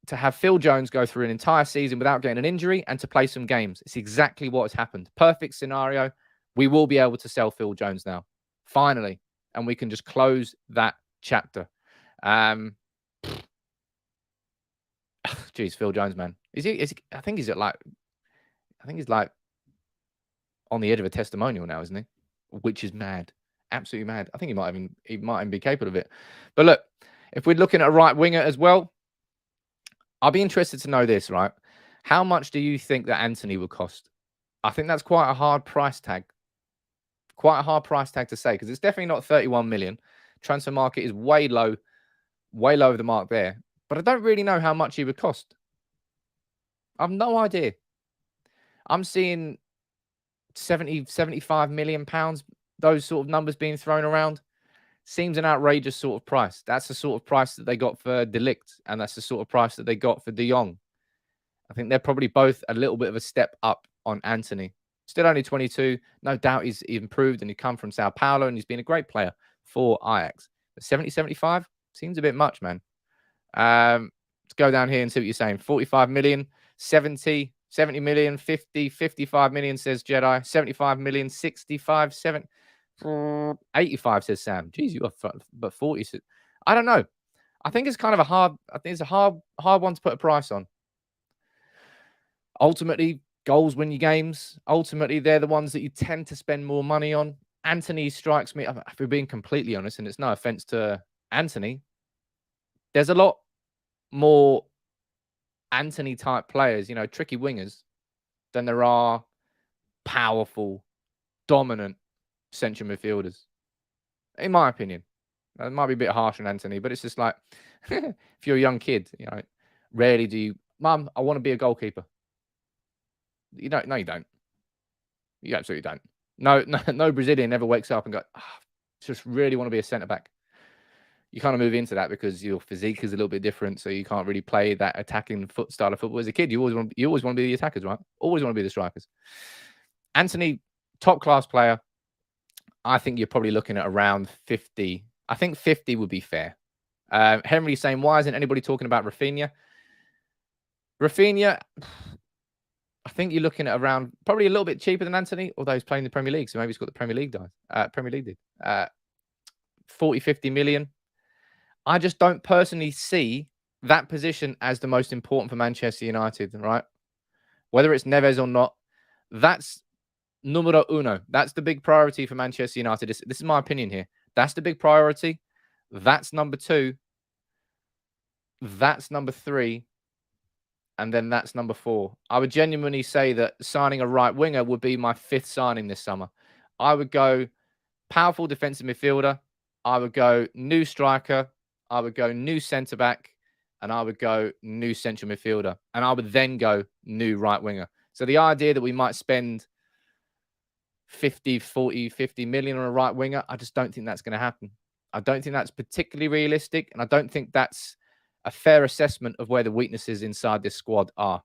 to have Phil Jones go through an entire season without getting an injury and to play some games. It's exactly what has happened. Perfect scenario. We will be able to sell Phil Jones now, finally, and we can just close that chapter. Geez, Phil Jones, man. I think he's like on the edge of a testimonial now, isn't he? Which is mad. Absolutely mad. I think he might even be capable of it. But look, if we're looking at a right winger as well, I'll be interested to know this, right? How much do you think that Anthony would cost? I think that's quite a hard price tag. Quite a hard price tag to say, because it's definitely not 31 million. Transfer market is way low of the mark there. But I don't really know how much he would cost. I've no idea. I'm seeing 70, 75 million pounds, those sort of numbers being thrown around. Seems an outrageous sort of price. That's the sort of price that they got for De Ligt, and that's the sort of price that they got for De Jong. I think they're probably both a little bit of a step up on Anthony. Still only 22. No doubt he's improved, and he's come from Sao Paulo, and he's been a great player for Ajax. But 70, 75 seems a bit much, man. Let's go down here and see what you're saying. 45 million, 70 million, 50, 55 million, says Jedi. 75 million, 65, 70, 85, says Sam. Jeez, you are but 40. I don't know. I think it's kind of a hard one to put a price on. Ultimately, goals win you games. Ultimately, they're the ones that you tend to spend more money on. Anthony strikes me, if we're being completely honest, and it's no offense to Anthony, there's a lot more Anthony-type players, tricky wingers, than there are powerful, dominant central midfielders. In my opinion. It might be a bit harsh on Anthony, but it's just like, if you're a young kid, rarely do you, Mum, I want to be a goalkeeper. You don't. No, you don't. You absolutely don't. No Brazilian ever wakes up and goes, just really want to be a centre-back. You kind of move into that because your physique is a little bit different, so you can't really play that attacking style of football. As a kid, you always want to be the attackers, right? Always want to be the strikers. Anthony, top class player. I think you're probably looking at around 50. I think 50 would be fair. Henry saying, why isn't anybody talking about Rafinha? Rafinha, I think you're looking at around probably a little bit cheaper than Anthony, although he's playing the Premier League, so maybe he's got the Premier League done. Premier League did 40, 50 million. I just don't personally see that position as the most important for Manchester United, right? Whether it's Neves or not, that's numero uno. That's the big priority for Manchester United. This is my opinion here. That's the big priority. That's number 2. That's number 3. And then that's number 4. I would genuinely say that signing a right winger would be my 5th signing this summer. I would go powerful defensive midfielder. I would go new striker. I would go new centre-back. And I would go new central midfielder. And I would then go new right winger. So the idea that we might spend 50 million on a right winger, I just don't think that's going to happen. I don't think that's particularly realistic. And I don't think that's a fair assessment of where the weaknesses inside this squad are.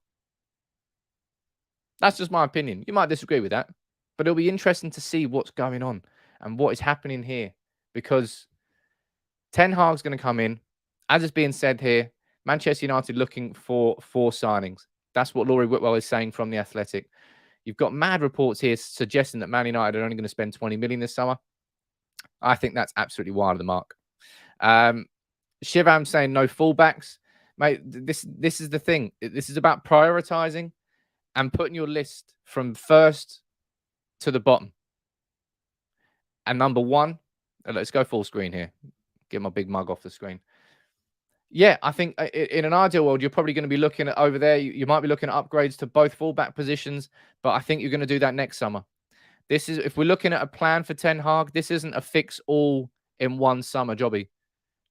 That's just my opinion. You might disagree with that. But it'll be interesting to see what's going on and what is happening here. Because Ten Hag's going to come in. As is being said here, Manchester United looking for 4 signings. That's what Laurie Whitwell is saying from The Athletic. You've got mad reports here suggesting that Man United are only going to spend 20 million this summer. I think that's absolutely wide of the mark. Shivam saying no fullbacks. Mate, this is the thing. This is about prioritizing and putting your list from first to the bottom. And number 1, let's go full screen here. Get my big mug off the screen. Yeah, I think in an ideal world, you're probably going to be looking at over there. You might be looking at upgrades to both fullback positions, but I think you're going to do that next summer. This is, if we're looking at a plan for Ten Hag, this isn't a fix all in one summer jobby.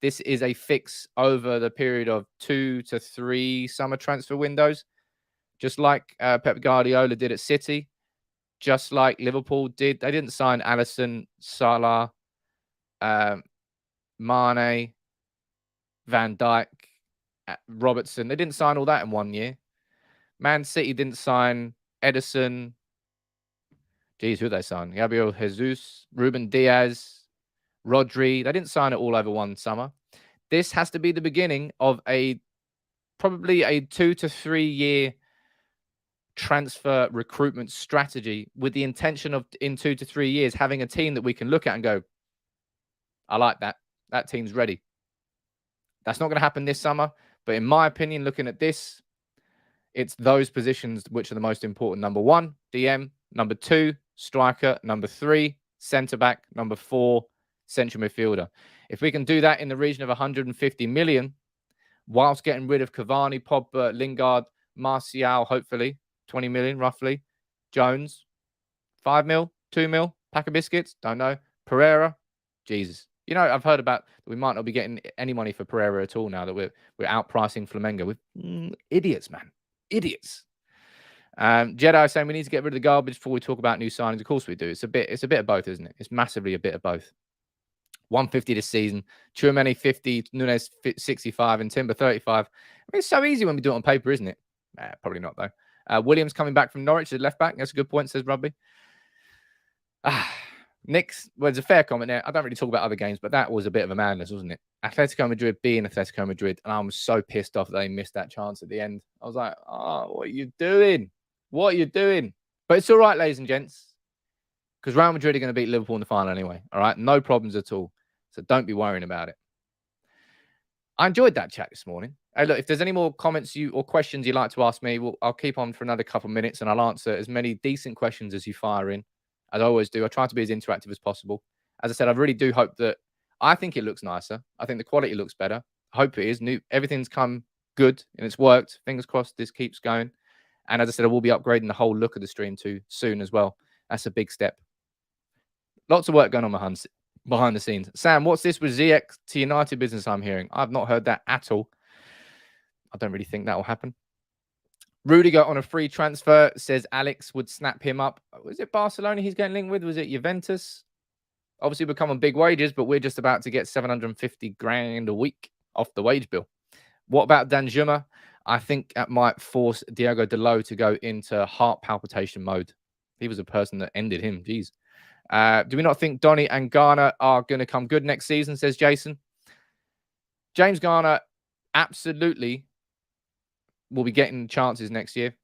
This is a fix over the period of 2 to 3 summer transfer windows, just like Pep Guardiola did at City, just like Liverpool did. They didn't sign Alisson, Salah, Mane, Van Dijk, Robertson. They didn't sign all that in 1 year. Man City didn't sign Edison. Geez, who they signed? Gabriel Jesus, Ruben Diaz, Rodri. They didn't sign it all over one summer. This has to be the beginning of probably a 2 to 3 year transfer recruitment strategy with the intention of, in 2 to 3 years, having a team that we can look at and go, I like that. That team's ready. That's not going to happen this summer. But in my opinion, looking at this, it's those positions which are the most important. Number 1, DM. Number 2, striker. Number 3, centre-back. Number 4, central midfielder. If we can do that in the region of 150 million, whilst getting rid of Cavani, Pogba, Lingard, Martial, hopefully, 20 million roughly. Jones, 5 mil, 2 mil, pack of biscuits, don't know. Pereira, Jesus. You know, I've heard about we might not be getting any money for Pereira at all now that we're outpricing Flamengo. With idiots, man. Idiots. Jedi saying we need to get rid of the garbage before we talk about new signings. Of course we do. It's a bit of both, isn't it? It's massively a bit of both. 150 this season, Tchouameni 50, Nunes 65, and Timber 35. I mean, it's so easy when we do it on paper, isn't it? Probably not, though. Williams coming back from Norwich as left back. That's a good point, says Rugby. Nick's, well, it's a fair comment there. I don't really talk about other games, but that was a bit of a madness, wasn't it? Atletico Madrid being Atletico Madrid, and I was so pissed off that they missed that chance at the end. I was like, oh, what are you doing? What are you doing? But it's all right, ladies and gents, because Real Madrid are going to beat Liverpool in the final anyway. All right? No problems at all. So don't be worrying about it. I enjoyed that chat this morning. Hey, look, if there's any more comments or questions you'd like to ask me, I'll keep on for another couple of minutes and I'll answer as many decent questions as you fire in. As I always do, I try to be as interactive as possible. As I said, I really do hope that I think it looks nicer. I think the quality looks better. I hope it is. Everything's come good and it's worked. Fingers crossed this keeps going. And as I said, I will be upgrading the whole look of the stream too soon as well. That's a big step. Lots of work going on behind the scenes. Sam, what's this with Ziyech to United business I'm hearing? I've not heard that at all. I don't really think that will happen. Rudiger on a free transfer, says Alex would snap him up. Was it Barcelona he's getting linked with? Was it Juventus? Obviously, we're coming on big wages, but we're just about to get 750 grand a week off the wage bill. What about Danjuma? I think that might force Diego Dalot to go into heart palpitation mode. He was a person that ended him. Jeez. Do we not think Donny and Garner are going to come good next season, says Jason? James Garner absolutely will be getting chances next year.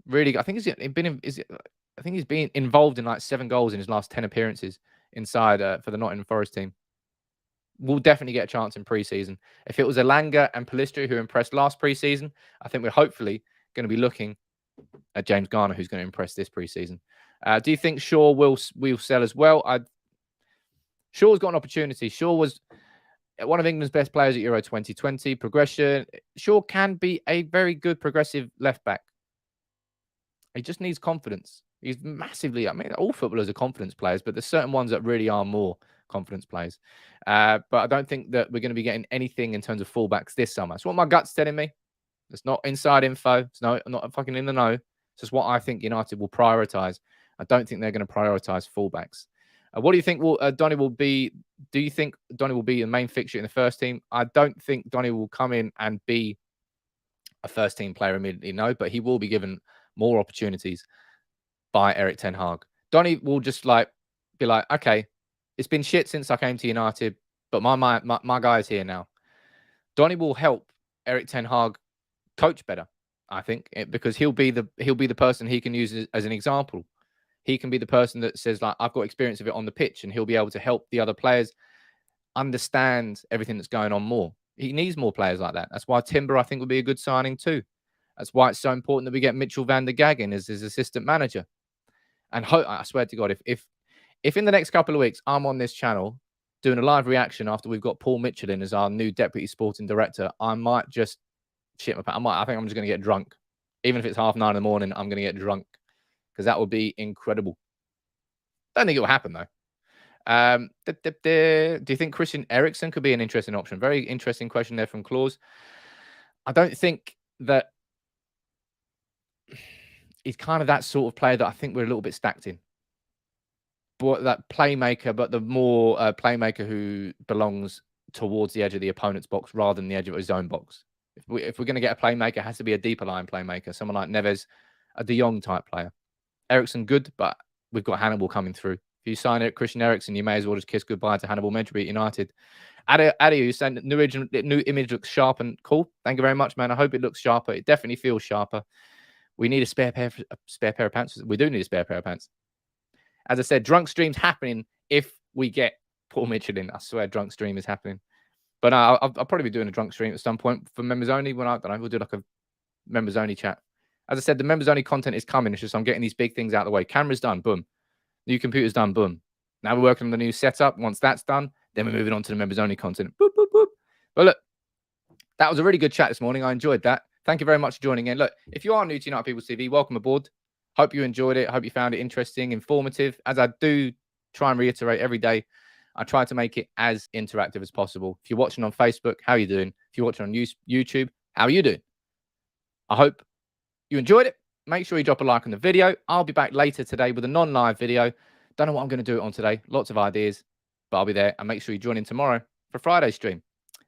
Really, I think I think he's been involved in like 7 goals in his last 10 appearances inside for the Nottingham Forest team. Will definitely get a chance in pre-season. If it was Elanga and Pellistri who impressed last pre-season, I think we're hopefully going to be looking at James Garner, who's going to impress this pre-season. Do you think Shaw will sell as well? Shaw's got an opportunity. Shaw was one of England's best players at Euro 2020. Progression. Shaw can be a very good progressive left back. He just needs confidence. He's massively, I mean, all footballers are confidence players, but there's certain ones that really are more confidence players. But I don't think that we're going to be getting anything in terms of fullbacks this summer. It's what my gut's telling me. It's not inside info. It's not fucking in the know. It's just what I think United will prioritise. I don't think they're going to prioritise fullbacks. What do you think Donny will be? Do you think Donny will be the main fixture in the first team? I don't think Donny will come in and be a first team player immediately, no, but he will be given more opportunities by Erik Ten Hag. Donny will just be like, okay, it's been shit since I came to United, but my guy is here now. Donny will help Erik Ten Hag coach better, I think, because he'll be the person he can use as an example. He can be the person that says, like, I've got experience of it on the pitch, and he'll be able to help the other players understand everything that's going on more. He needs more players like that. That's why Timber, I think, would be a good signing too. That's why it's so important that we get Mitchell van der Gagen as his assistant manager. And I swear to God, if in the next couple of weeks I'm on this channel doing a live reaction after we've got Paul Mitchell in as our new deputy sporting director, I might just shit my pants. I think I'm just going to get drunk. Even if it's 9:30 in the morning, I'm going to get drunk because that would be incredible. Don't think it will happen though. Do you think Christian Eriksen could be an interesting option? Very interesting question there from Claus. I don't think that he's kind of that sort of player that I think we're a little bit stacked in. But that playmaker, but the more playmaker who belongs towards the edge of the opponent's box rather than the edge of his own box. If we're going to get a playmaker, it has to be a deeper line playmaker. Someone like Neves, a De Jong type player. Eriksen, good, but we've got Hannibal coming through. If you sign it, Christian Eriksen, you may as well just kiss goodbye to Hannibal Mejbri at United. Adi, you saying new image looks sharp and cool. Thank you very much, man. I hope it looks sharper. It definitely feels sharper. We need a spare pair of pants. We do need a spare pair of pants. As I said, drunk stream's happening if we get Paul Mitchell in. I swear, drunk stream is happening. But I'll probably be doing a drunk stream at some point for members only. When I don't know, we'll do like a members only chat. As I said, the members only content is coming. It's just I'm getting these big things out of the way. Camera's done, boom. New computer's done, boom. Now we're working on the new setup. Once that's done, then we're moving on to the members only content. Boop, boop, boop. But look, that was a really good chat this morning. I enjoyed that. Thank you very much for joining in. Look, if you are new to United People's TV, welcome aboard. Hope you enjoyed it. Hope you found it interesting, informative. As I do try and reiterate every day, I try to make it as interactive as possible. If you're watching on Facebook, how are you doing? If you're watching on YouTube, how are you doing? I hope you enjoyed it. Make sure you drop a like on the video. I'll be back later today with a non-live video. Don't know what I'm going to do it on today. Lots of ideas, but I'll be there. And make sure you join in tomorrow for Friday's stream.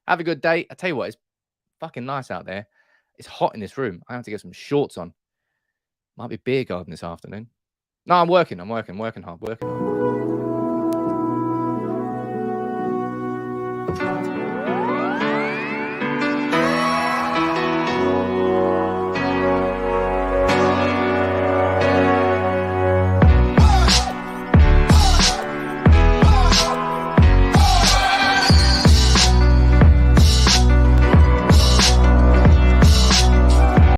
Have a good day. I tell you what, it's fucking nice out there. It's hot in this room. I have to get some shorts on. Might be beer garden this afternoon. No, I'm working hard.